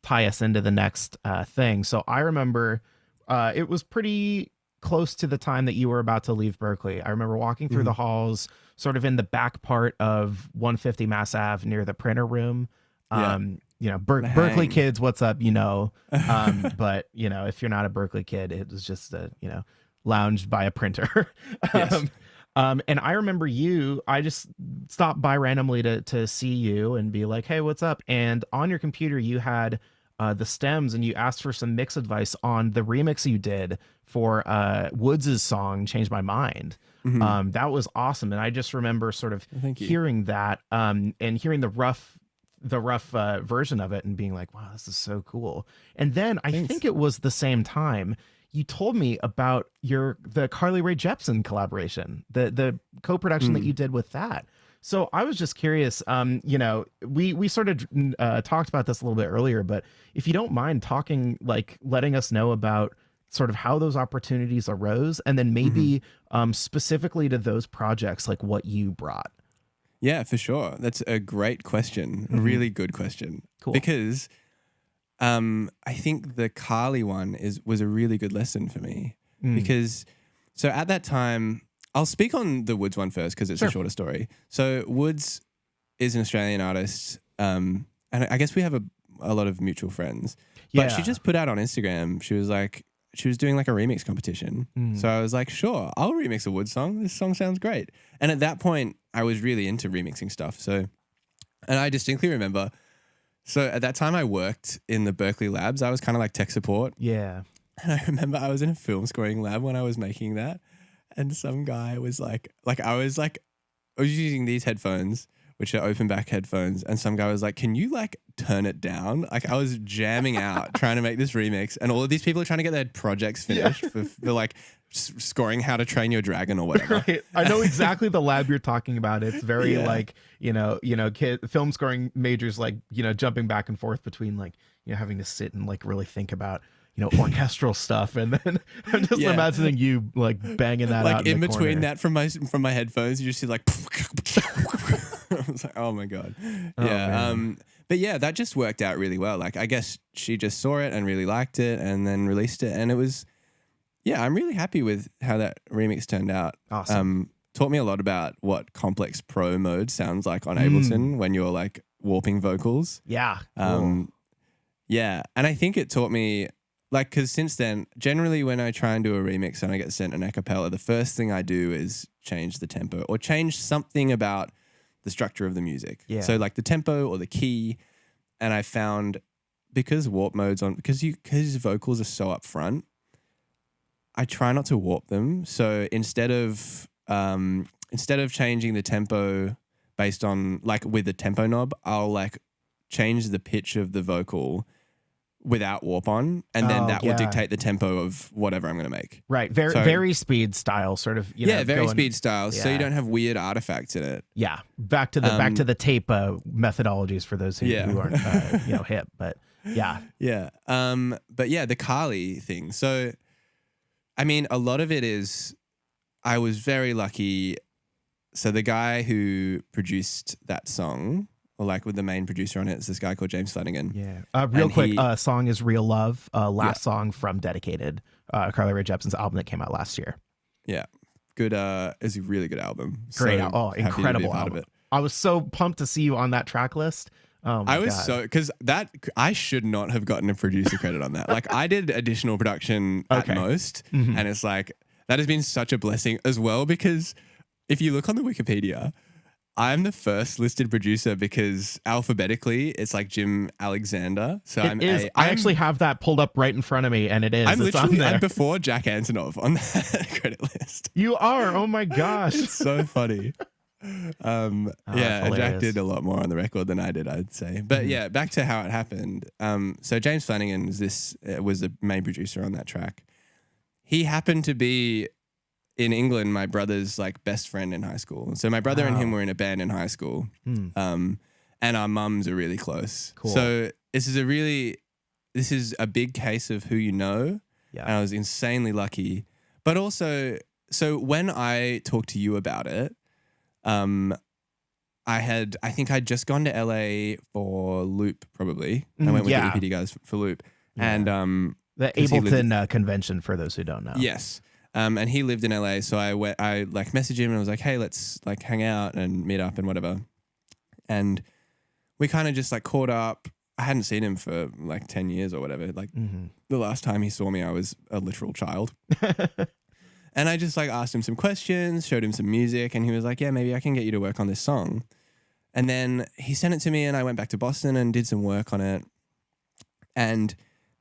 tie us into the next thing. So I remember it was pretty close to the time that you were about to leave Berkeley. I remember walking through the Mhm. halls, sort of in the back part of 150 Mass Ave near the printer room. Yeah. The Berkeley hang. kids, what's up? But if you're not a Berkeley kid, it was just lounged by a printer. Yes. And I remember I just stopped by randomly to see you and be like, hey, what's up? And on your computer, you had the stems, and you asked for some mix advice on the remix you did for Woods' song, Change My Mind. Mhm. That was awesome. And I just remember sort of Thank you. hearing that and hearing the rough version of it and being like, wow, this is so cool. And then I Thanks. think it was the same time you told me about the Carly Rae Jepsen collaboration, the co-production that Mm. you did with that. So I was just curious. We sort of talked about this a little bit earlier, but if you don't mind talking, like letting us know about sort of how those opportunities arose, and then Mhm. maybe specifically to those projects, like what you brought. Yeah, for sure. That's a great question. A Mhm. really good question. Cool. Because I think the Carly one was a really good lesson for me. Mm. Because so at that time, I'll speak on the Woods one first because it's Sure. a shorter story. So Woods is an Australian artist, and I guess we have a lot of mutual friends. But she Yeah. just put out on Instagram, she was doing like a remix competition. Mm. So I was like, sure, I'll remix a Woods song. This song sounds great. And at that point, I was really into remixing stuff. So, and I distinctly remember, so at that time I worked in the Berkeley labs. I was kind of like tech support. Yeah. And I remember I was in a film scoring lab when I was making that. And some guy was I was using these headphones, which are open back headphones, and some guy was like, "Can you like turn it down?" Like I was jamming out trying to make this remix, and all of these people are trying to get their projects finished for like scoring How to Train Your Dragon or whatever. Right. I know exactly the lab you're talking about. It's very Yeah. like, film scoring majors, like, jumping back and forth between like, having to sit and like really think about, orchestral stuff. And then I'm just Yeah. imagining you like banging that out Like in the between corner. that from my headphones, you just see like I was like, oh my God. Oh, Yeah. man. But yeah, that just worked out really well. Like I guess she just saw it and really liked it and then released it. And it was, yeah, I'm really happy with how that remix turned out. Awesome. Taught me a lot about what complex pro mode sounds like on Ableton when you're like warping vocals. Yeah. Cool. Yeah. And I think it taught me, like, because since then, generally when I try and do a remix and I get sent an a cappella, the first thing I do is change the tempo or change something about the structure of the music. Yeah. So like the tempo or the key. And I found because warp mode's on, because vocals are so upfront, I try not to warp them. So instead of changing the tempo based on like with the tempo knob, I'll like change the pitch of the vocal without warp on, and then that will dictate the tempo of whatever I'm going to make. Right. Very speed style sort of, very speed style. So you don't have weird artifacts in it. Yeah. Back to the tape methodologies for those who aren't hip, but yeah. Yeah. But yeah, the Kali thing. So I mean, a lot of it is I was very lucky. So the guy who produced that song, or like with the main producer on it, is this guy called James Flanagan. Yeah. Real quick, song is Real Love, last song from Dedicated, Carly Rae Jepsen's album that came out last year. Yeah. Good. It's a really good album. Great. So Incredible album. Of it. I was so pumped to see you on that track list. Oh my God. because I should not have gotten a producer credit on that. Like I did additional production at most, and it's like that has been such a blessing as well, because if you look on the Wikipedia, I'm the first listed producer because alphabetically it's like Jim Alexander. So I actually have that pulled up right in front of me, and I'm before Jack Antonoff on that credit list. You are. Oh my gosh. It's so funny. Jack did a lot more on the record than I did, I'd say. But yeah, back to how it happened. So James Flanagan was the main producer on that track. He happened to be in England my brother's like best friend in high school. So my brother and him were in a band in high school. And our mums are really close. Cool. So this is a big case of who you know. Yeah. And I was insanely lucky. But also, so when I talked to you about it, I think I'd just gone to LA for Loop, probably. I went with the EPD guys for Loop. Yeah. And the Ableton convention, for those who don't know. Yes. And he lived in LA, so I like messaged him and I was like, hey, let's like hang out and meet up and whatever. And we kind of just like caught up. I hadn't seen him for like 10 years or whatever. Like the last time he saw me, I was a literal child. And I just like asked him some questions, showed him some music, and he was like, yeah, maybe I can get you to work on this song. And then he sent it to me and I went back to Boston and did some work on it. And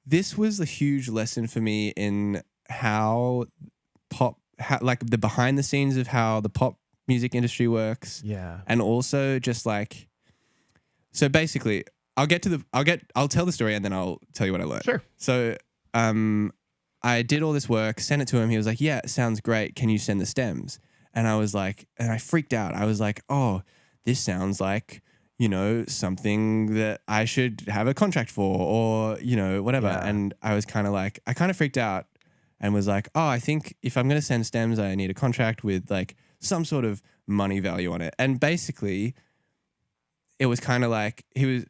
this was a huge lesson for me in how like the behind the scenes of how the pop music industry works. Yeah. And also just like, so basically I'll tell the story and then I'll tell you what I learned. Sure. So, I did all this work, sent it to him. He was like, yeah, it sounds great. Can you send the stems? And I was like, and I freaked out. I was like, oh, this sounds like, something that I should have a contract for or, whatever. Yeah. And I was kind of freaked out and was like, oh, I think if I'm going to send stems, I need a contract with like some sort of money value on it. And basically it was kind of like his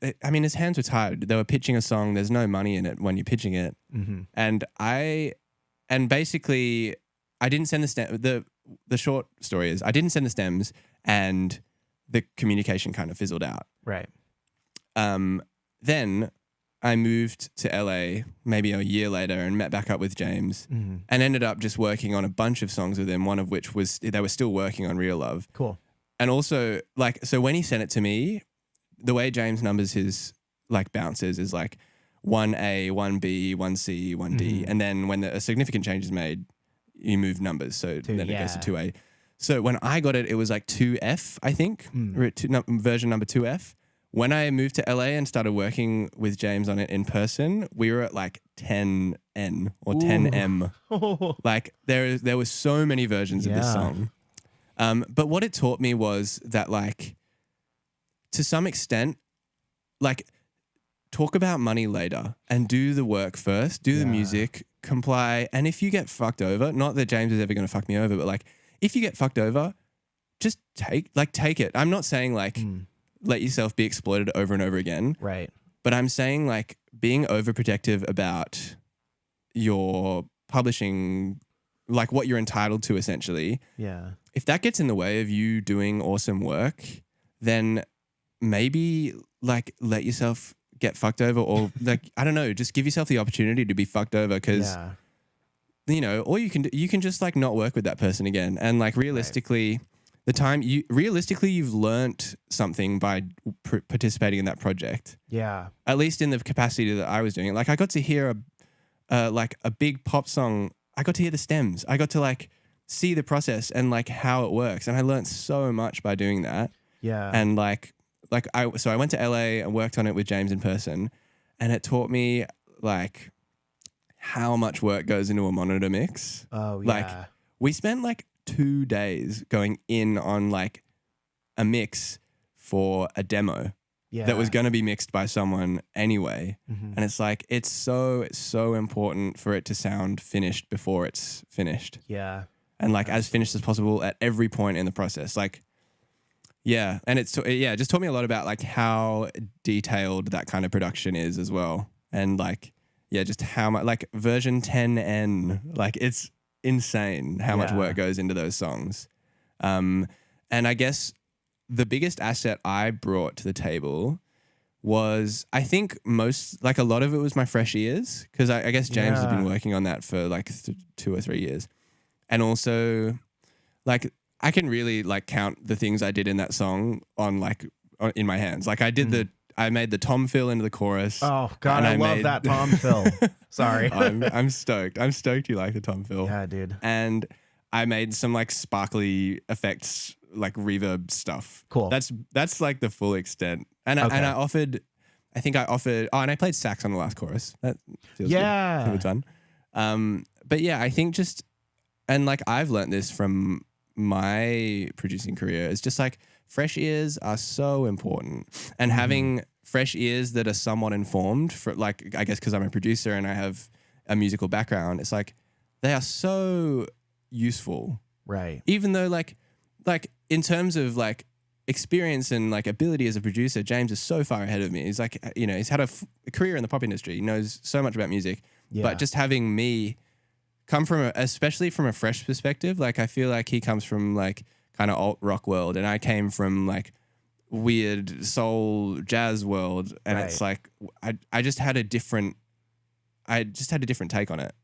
hands were tied. They were pitching a song. There's no money in it when you're pitching it. And basically I didn't send the stem. The short story is I didn't send the stems and the communication kind of fizzled out. Right. Then I moved to LA maybe a year later and met back up with James and ended up just working on a bunch of songs with him, one of which was they were still working on Real Love. Cool. And also so when he sent it to me, the way James numbers his like bounces is like 1A, 1B, 1C, 1D. And then when a significant change is made, you move numbers. So Two, then it goes yeah. to 2A. So when I got it, it was like 2F, I think, version number 2F. When I moved to LA and started working with James on it in person, we were at like 10N or 10M. Like there were so many versions of this song. But what it taught me was that, like, to some extent, like, talk about money later and do the work first, do the music, comply. And if you get fucked over, not that James is ever going to fuck me over, but like, if you get fucked over, just take it. I'm not saying like, let yourself be exploited over and over again. Right. But I'm saying like being overprotective about your publishing, like what you're entitled to essentially. Yeah. If that gets in the way of you doing awesome work, then maybe like let yourself get fucked over, or like, I don't know, just give yourself the opportunity to be fucked over, because you know, or you can just like not work with that person again. And like realistically, you've learnt something by participating in that project. Yeah. At least in the capacity that I was doing it. Like I got to hear like a big pop song. I got to hear the stems. I got to like see the process and like how it works. And I learned so much by doing that. Yeah. And I went to LA and worked on it with James in person, and it taught me like how much work goes into a monitor mix. Oh, yeah. Like we spent like 2 days going in on like a mix for a demo that was going to be mixed by someone anyway. And it's like, it's so important for it to sound finished before it's finished. Yeah. And like as finished as possible at every point in the process. Like, yeah. And it just taught me a lot about like how detailed that kind of production is as well. And like, yeah, just how much, like version 10N, like it's insane how much work goes into those songs. And I guess the biggest asset I brought to the table was, I think a lot of it was my fresh ears, because I guess James has been working on that for like 2 or 3 years. And also like I can really like count the things I did in that song in my hands. Like I made the tom fill into the chorus. Oh God, I love that tom fill. Sorry. I'm stoked. I'm stoked you like the tom fill. Yeah, dude. And I made some like sparkly effects, like reverb stuff. Cool. That's like the full extent. And I offered, and I played sax on the last chorus. That feels good. It was done. But yeah, I think and like I've learned this from my producing career, it's just like fresh ears are so important, and having fresh ears that are somewhat informed, for like, I guess because I'm a producer and I have a musical background, it's like they are so useful. Right. Even though like in terms of like experience and like ability as a producer, James is so far ahead of me. He's like, you know, he's had a career in the pop industry. He knows so much about music. Yeah. But just having me come from especially from a fresh perspective, like I feel like he comes from like kind of alt rock world, and I came from like weird soul jazz world, and it's like I just had a different take on it.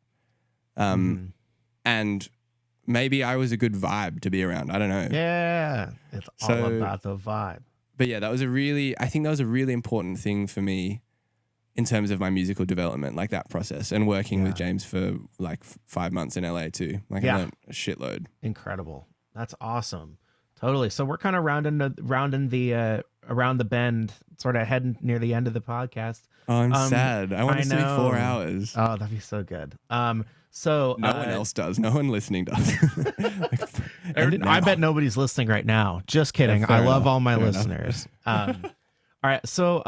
And maybe I was a good vibe to be around. I don't know. Yeah. It's all about the vibe. But yeah, I think that was a really important thing for me in terms of my musical development, like that process, and working with James for like 5 months in LA too. Like I learned a shitload. Incredible. That's awesome. Totally. So we're kind of rounding the around the bend, sort of heading near the end of the podcast. Oh, I'm sad. I want this to be 4 hours. Oh, that'd be so good. So no one else does. No one listening does. I bet nobody's listening right now. Just kidding. Yeah, I love enough. all my Fair listeners. All right. So,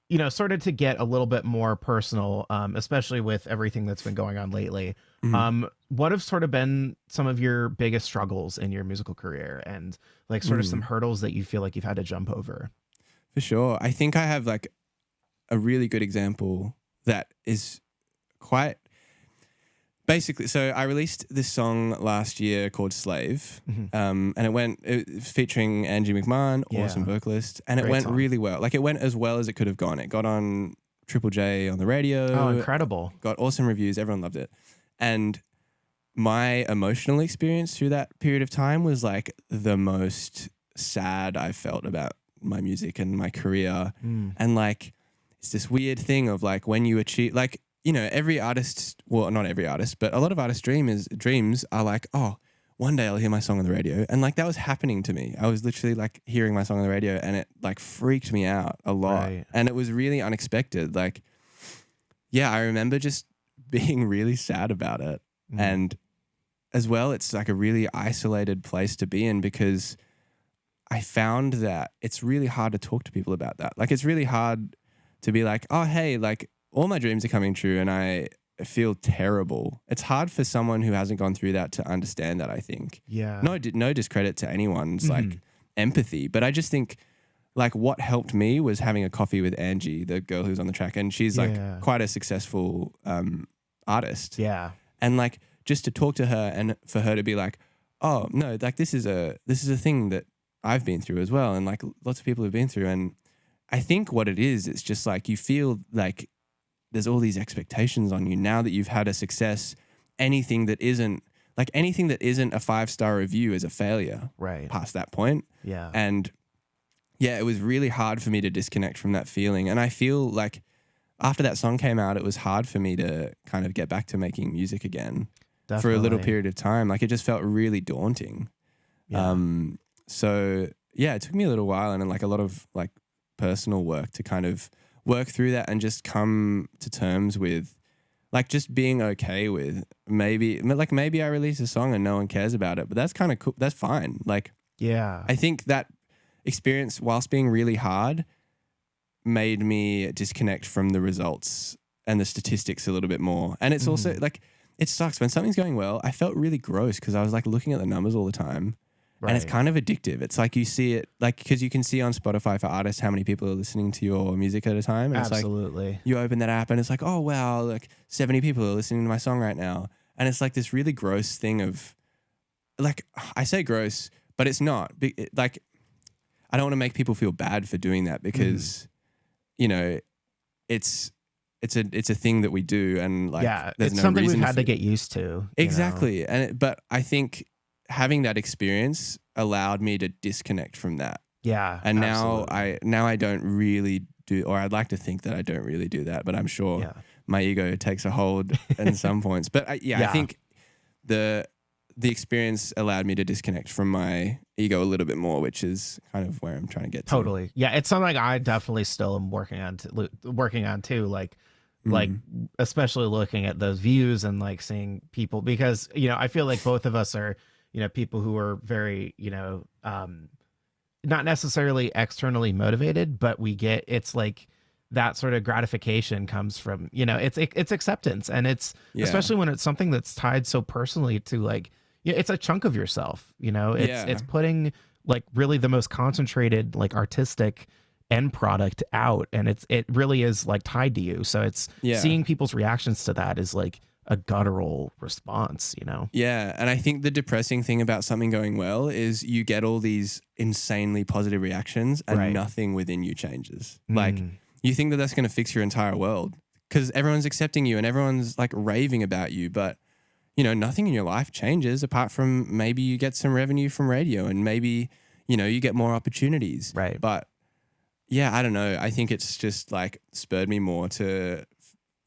you know, sort of to get a little bit more personal, especially with everything that's been going on lately. What have sort of been some of your biggest struggles in your musical career, and like sort of some hurdles that you feel like you've had to jump over? For sure. I think I have like a really good example that is quite basically. So I released this song last year called Slave, and it was featuring Angie McMahon, awesome vocalist, and it went really well. Like it went as well as it could have gone. It got on Triple J on the radio. Oh, incredible. Got awesome reviews. Everyone loved it. And my emotional experience through that period of time was like the most sad I felt about my music and my career. And like, it's this weird thing of like when you achieve, like you know, every artist, well, not every artist, but a lot of artists' dreams are like, oh, one day I'll hear my song on the radio. And like that was happening to me. I was literally like hearing my song on the radio and it like freaked me out a lot. Right. And it was really unexpected. Like, yeah, I remember just being really sad about it. Mm. And as well, it's like a really isolated place to be in because I found that it's really hard to talk to people about that. Like, it's really hard to be like, oh, hey, like all my dreams are coming true and I feel terrible. It's hard for someone who hasn't gone through that to understand that, I think. Yeah. No discredit to anyone's like empathy, but I just think like what helped me was having a coffee with Angie, the girl who's on the track, and she's like quite a successful artist. Yeah. And like just to talk to her and for her to be like, oh no, like this is a thing that I've been through as well, and like lots of people have been through. And I think what it is, it's just like you feel like there's all these expectations on you now that you've had a success. Anything that isn't a 5-star review is a failure. Right. Past that point. Yeah. And yeah, it was really hard for me to disconnect from that feeling. And I feel like after that song came out, it was hard for me to kind of get back to making music again. Definitely. For a little period of time. Like it just felt really daunting. Yeah. So yeah, it took me a little while and like a lot of like personal work to kind of work through that and just come to terms with like just being okay with maybe I release a song and no one cares about it, but that's kind of cool. That's fine. Like, yeah, I think that experience, whilst being really hard, made me disconnect from the results and the statistics a little bit more. And it's also like, it sucks when something's going well. I felt really gross because I was like looking at the numbers all the time. right. And it's kind of addictive. It's like you see it, like, because you can see on Spotify for artists how many people are listening to your music at a time. And Absolutely. It's like you open that app and it's like, oh, wow, like 70 people are listening to my song right now. And it's like this really gross thing of, like, I say gross, but it's not. Like, I don't want to make people feel bad for doing that because, you know, it's a thing that we do. And like, yeah, there's it's no something reason we've had to get used to. Exactly. You know? And but I think having that experience allowed me to disconnect from that. Yeah. And absolutely. now I don't really do, or I'd like to think that I don't really do that, but I'm sure my ego takes a hold in some points. But I think the experience allowed me to disconnect from my ego a little bit more, which is kind of where I'm trying to get to. Totally. Yeah, it's something I definitely still am working on too. Like especially looking at those views and like seeing people, because you know I feel like both of us are, you know, people who are very, you know, not necessarily externally motivated, but it's like that sort of gratification comes from, you know, it's acceptance, and it's especially when it's something that's tied so personally to like, it's a chunk of yourself, you know, it's putting like really the most concentrated like artistic end product out, and it really is like tied to you. So it's seeing people's reactions to that is like a guttural response, you know? Yeah. And I think the depressing thing about something going well is you get all these insanely positive reactions and nothing within you changes. Like you think that that's going to fix your entire world because everyone's accepting you and everyone's like raving about you, but you know, nothing in your life changes apart from maybe you get some revenue from radio and maybe, you know, you get more opportunities. Right. But yeah, I don't know. I think it's just like spurred me more to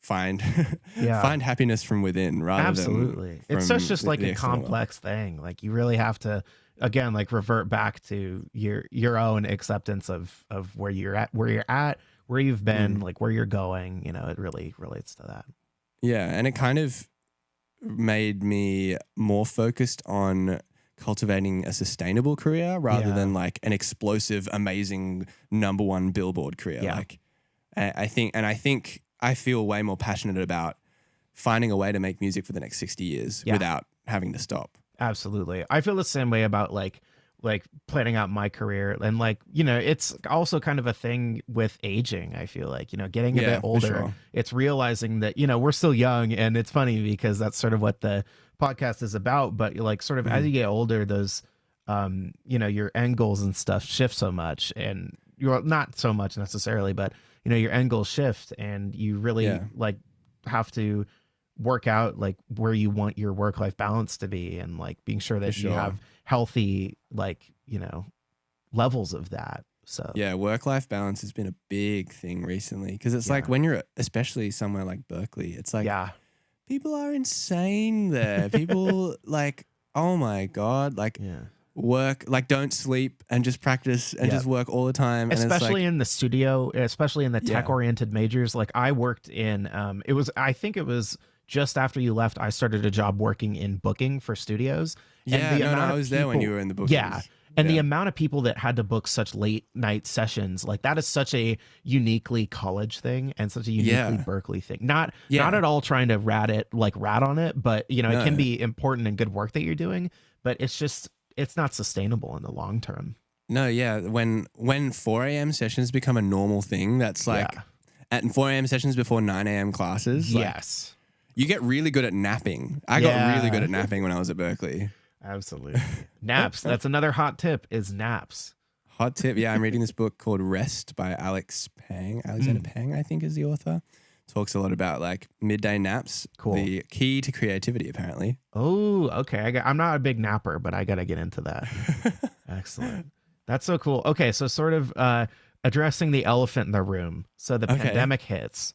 find happiness from within rather than it's such just like a external complex thing. Like you really have to, again, like revert back to your own acceptance of where you're at, where you've been, like where you're going. You know, it really relates to that. Yeah, and it kind of made me more focused on cultivating a sustainable career rather than like an explosive, amazing #1 Billboard career. Yeah. Like I think I feel way more passionate about finding a way to make music for the next 60 years without having to stop. Absolutely. I feel the same way about like planning out my career, and like, you know, it's also kind of a thing with aging. I feel like, you know, getting a bit older, sure. It's realizing that, you know, we're still young, and it's funny because that's sort of what the podcast is about. But like sort of as you get older, those, you know, your end goals and stuff shift so much, and you're not so much necessarily, but you know, your end goals shift, and you really like have to work out like where you want your work-life balance to be, and like being sure that you have healthy, like, you know, levels of that. So Yeah, work-life balance has been a big thing recently because it's like yeah, when you're especially somewhere like Berkeley, it's like yeah, people are insane there. People like, oh my God, like yeah, work, like don't sleep and just practice and yeah. just work all the time. And it's Especially like, in the studio, especially in the tech yeah, oriented majors. Like I worked in, it was, I think it was just after you left, I started a job working in booking for studios, and yeah, the no, amount I of was there when you people, were in the yeah. bookings. And the Yeah. amount of people that had to book such late night sessions, like that is such a uniquely college thing and such a uniquely Yeah. Berkeley thing. Not Yeah. at all trying to rat on it, but you know, it can No, be important and good work that you're doing, but it's not sustainable in the long term. no, yeah. When 4 a.m. sessions become a normal thing, that's like Yeah. at 4 a.m. sessions before 9 a.m. classes, like Yes. you get really good at napping. I got really good Yeah. at napping when I was at Berkeley. Absolutely. Naps. That's another hot tip is naps. Hot tip. Yeah, I'm reading this book called Rest by Alexander Mm, Pang, I think is the author. Talks a lot about like midday naps, cool. the key to creativity, apparently. Oh, okay. I'm not a big napper, but I got to get into that. Excellent. That's so cool. Okay, so sort of addressing the elephant in the room. So the Okay. pandemic hits.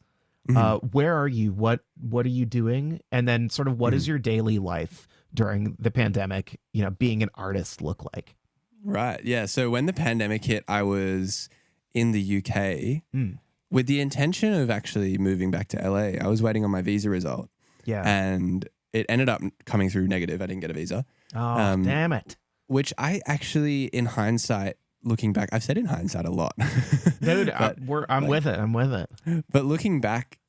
Mhm. Where are you? What are you doing? And then sort of what is Mhm. your daily life during the pandemic, you know, being an artist look like? Right. Yeah. So when the pandemic hit, I was in the UK Mm, with the intention of actually moving back to LA. I was waiting on my visa result yeah. and it ended up coming through negative. I didn't get a visa. Oh, Um, damn it. which I actually, in hindsight, looking back, I've said in hindsight a lot, Dude, but I'm like, with it. I'm with it. but looking back,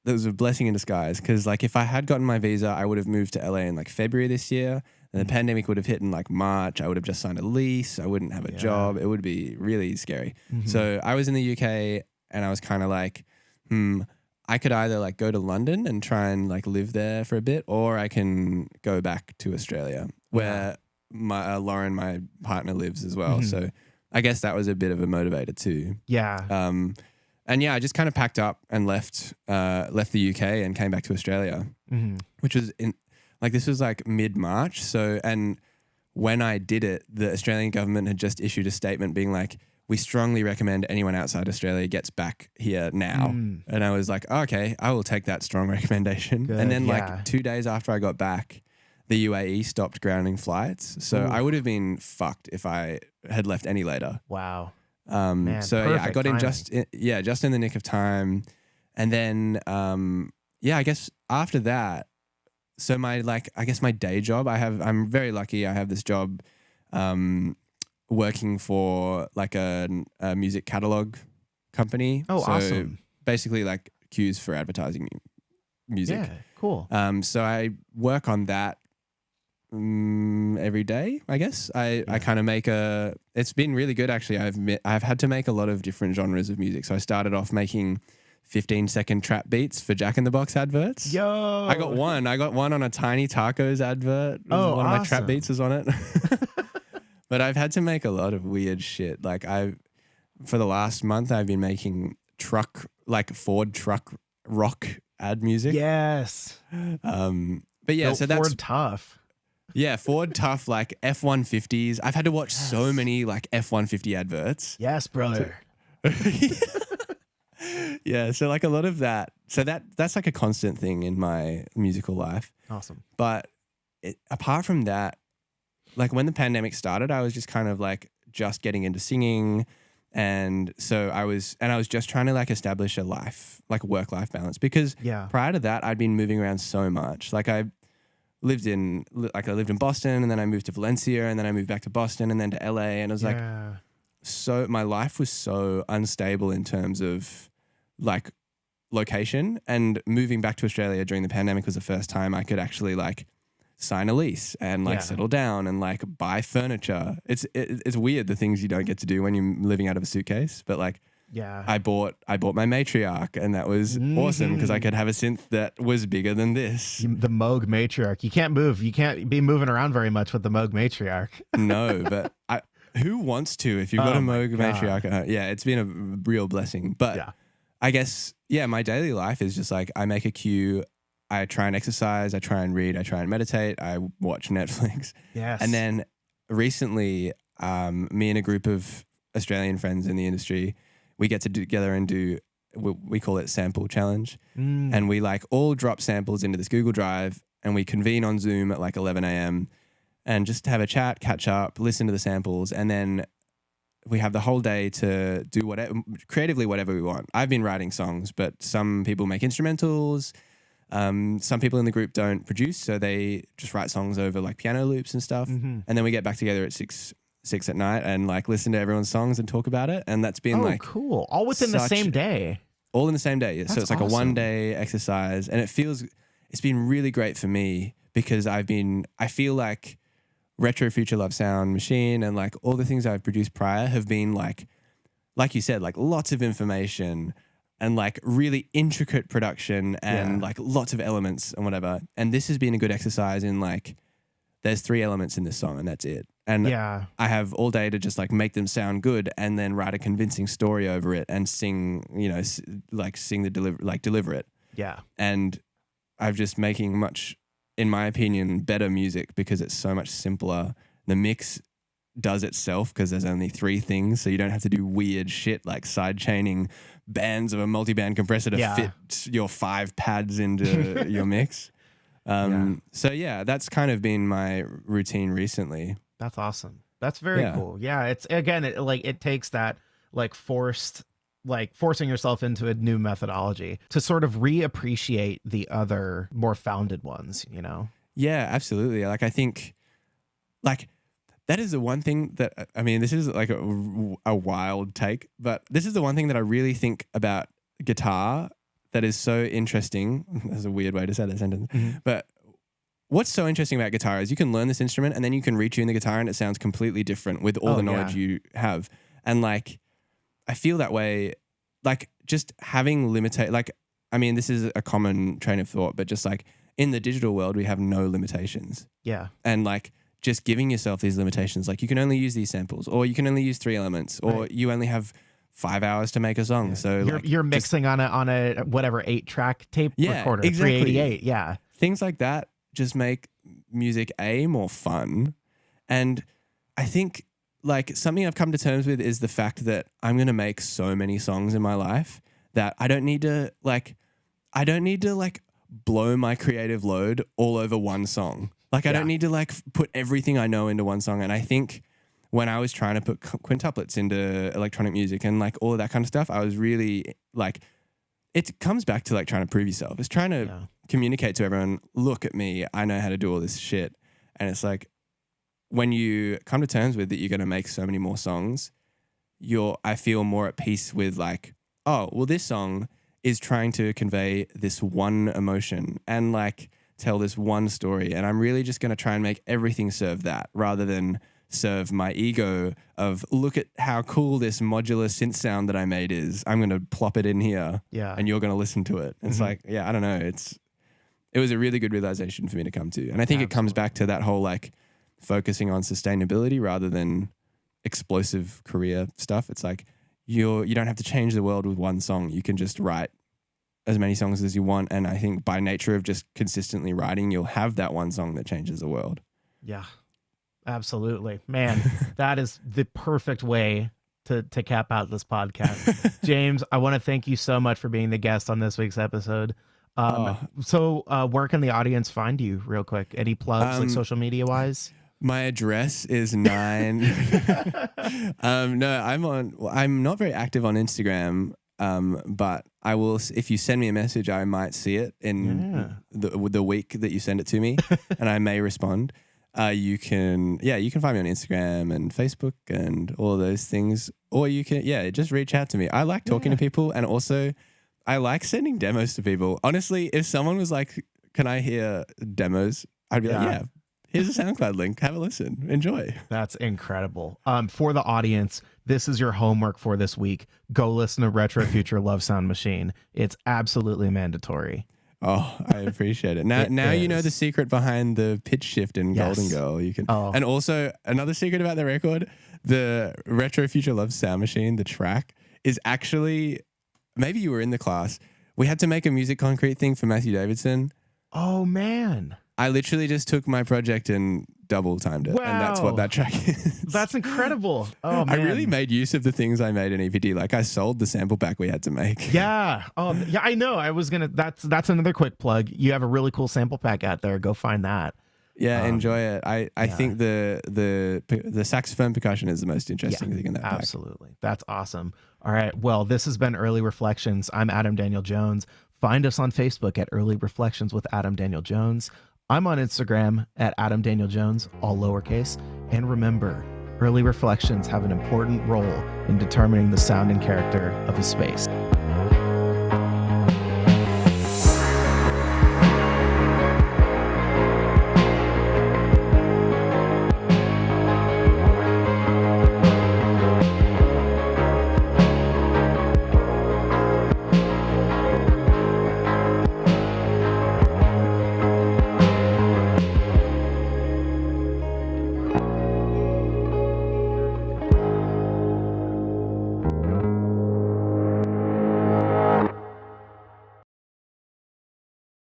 there was a blessing in disguise because, like, if I had gotten my visa, I would have moved to LA in like February this year, and the Mm, pandemic would have hit in like March. I would have just signed a lease. I wouldn't have a yeah. job. It would be really scary. Hmm. So I was in the UK, and I was kind of like, I could either like go to London and try and like live there for a bit, or I can go back to Australia, Yeah. where my Lauren, my partner, lives as well. Hmm. So I guess that was a bit of a motivator too. Yeah. Um, and yeah, I just kind of packed up and left the UK and came back to Australia, Hmm. which was in like this was like mid March. So and when I did it, the Australian government had just issued a statement being like, we strongly recommend anyone outside Australia gets back here now. Mm, And I was like, oh, okay, I will take that strong recommendation. And good. then Yeah. like 2 days after I got back, the UAE stopped grounding flights. So Ooh, I would have been fucked if I had left any later. wow. Man, So yeah, I perfect got in timing. just in the nick of time. And then yeah, I guess after that, so my like I guess my day job, I'm very lucky. I have this job working for like a music catalog company. Oh, So awesome. basically like cues for advertising music. Yeah, cool. So I work on that every day, I guess. I Yeah. kind of make it's been really good actually. I've had to make a lot of different genres of music. So I started off making 15-second trap beats for Jack in the Box adverts. I got Yo. one. I got one on a Tiny Tacos advert. Oh, One of my trap beats awesome. was on it. But I've had to make a lot of weird shit. Like for the last month I've been making Ford truck rock ad music. Yes. But yeah, Built so that's Ford tough. yeah, Ford tough like F-150s. I've had to watch so Yes. many like F-150 adverts. Yes, brother. Yeah, so like a lot of that. So that's like a constant thing in my musical life. Awesome. But apart from that, like when the pandemic started, I was just kind of like just getting into singing. And so I was just trying to like establish a life, like work-life balance. Because Yeah. prior to that, I'd been moving around so much. Like I lived in Boston and then I moved to Valencia and then I moved back to Boston and then to LA. And it was like, Yeah. so my life was so unstable in terms of like location, and moving back to Australia during the pandemic was the first time I could actually like sign a lease and like Yeah. settle down and like buy furniture. It's weird the things you don't get to do when you're living out of a suitcase, but like Yeah. I bought my matriarch and that was awesome because I Mhm. could have a synth that was bigger than this. The Moog matriarch. You can't move. You can't be moving around very much with the Moog matriarch. No, but who wants to if you've got a Oh my Moog matriarch God. at home? Yeah, it's been a real blessing. But Yeah. I guess, yeah, my daily life is just like I make a cue, I try and exercise, I try and read, I try and meditate, I watch Netflix. Yes. And then recently, me and a group of Australian friends in the industry, we get to do together and do, we call it sample challenge. And we like all drop samples into this Google Drive and we convene on Zoom at like 11 a.m. and just have a chat, catch up, listen to the samples. And then we have the whole day to do whatever, creatively whatever we want. I've been writing songs, but some people make instrumentals. Some people in the group don't produce, so they just write songs over like piano loops and stuff. And then we get back together at six at night and like listen to everyone's songs and talk about it. And that's been like cool, all within the same day. All in the same day. That's so it's like awesome. a 1-day exercise, and it's been really great for me because I feel like Retro Future Love Sound Machine and like all the things I've produced prior have been like you said, like lots of information and like really intricate production and like lots of elements and whatever. And this has been a good exercise in like, there's 3 elements in this song and that's it. And I have all day to just like make them sound good and then write a convincing story over it and sing, deliver it. Yeah. And I'm just making much, in my opinion, better music because it's so much simpler. The mix does itself because there's only 3 things, so you don't have to do weird shit like side chaining bands of a multi-band compressor to fit your 5 pads into your mix. So yeah, that's kind of been my routine recently. That's awesome. That's very cool. Yeah, it's again, it takes that forcing yourself into a new methodology to sort of reappreciate the other more founded ones, you know? Yeah, absolutely. Like I think like that is the one thing that, I mean, this is like a wild take, but this is the one thing that I really think about guitar that is so interesting. That's a weird way to say that sentence. But what's so interesting about guitar is you can learn this instrument and then you can retune the guitar and it sounds completely different with all the knowledge you have. And like, I feel that way, like just having like, I mean, this is a common train of thought, but just like in the digital world, we have no limitations. Yeah. And like just giving yourself these limitations, like you can only use these samples or you can only use 3 elements or you only have 5 hours to make a song. So you're mixing on a whatever 8-track tape recorder, exactly. 388. Yeah. Things like that just make music more fun. And I think like something I've come to terms with is the fact that I'm going to make so many songs in my life that I don't need to blow my creative load all over one song. Like I don't need to like put everything I know into one song. And I think when I was trying to put quintuplets into electronic music and like all of that kind of stuff, I was really like, it comes back to like trying to prove yourself. It's trying to communicate to everyone, look at me, I know how to do all this shit. And it's like, when you come to terms with that you're going to make so many more songs, I feel more at peace with like, oh, well, this song is trying to convey this one emotion and like tell this one story. And I'm really just going to try and make everything serve that rather than serve my ego of look at how cool this modular synth sound that I made is. I'm going to plop it in here and you're going to listen to it. It's like, I don't know. It was a really good realization for me to come to. And I think it comes back to that whole like focusing on sustainability rather than explosive career stuff. It's like you don't have to change the world with one song. You can just write as many songs as you want. And I think by nature of just consistently writing, you'll have that one song that changes the world. Yeah, absolutely. Man, that is the perfect way to cap out this podcast. James, I want to thank you so much for being the guest on this week's episode. So where can the audience find you real quick? Any plugs like social media wise? My address is 9. No, I'm not very active on Instagram. But I will, if you send me a message, I might see it in the week that you send it to me and I may respond. You can find me on Instagram and Facebook and all of those things, or you can, just reach out to me. I like talking to people, and also I like sending demos to people. Honestly, if someone was like, can I hear demos? I'd be like, here's a SoundCloud link. Have a listen. Enjoy. That's incredible. For the audience, this is your homework for this week. Go listen to Retro Future Love Sound Machine. It's absolutely mandatory. Oh, I appreciate it. Now you know the secret behind the pitch shift in Golden Girl. You can, and also another secret about the record, the Retro Future Love Sound Machine, the track is actually, maybe you were in the class. We had to make a Music Concrete thing for Matthew Davidson. Oh man. I literally just took my project and double timed it, and that's what Wow. that track is. That's incredible. Oh I man. really made use of the things I made in EPD. Like I sold the sample pack we had to make. Yeah. Oh, yeah. I know. I was gonna. That's another quick plug. You have a really cool sample pack out there. Go find that. Yeah, enjoy it. I yeah. think the saxophone percussion is the most interesting thing in that pack. Absolutely. That's awesome. All right. Well, this has been Early Reflections. I'm Adam Daniel Jones. Find us on Facebook at Early Reflections with Adam Daniel Jones. I'm on Instagram at Adam Daniel Jones, all lowercase. And remember, Early Reflections have an important role in determining the sound and character of a space.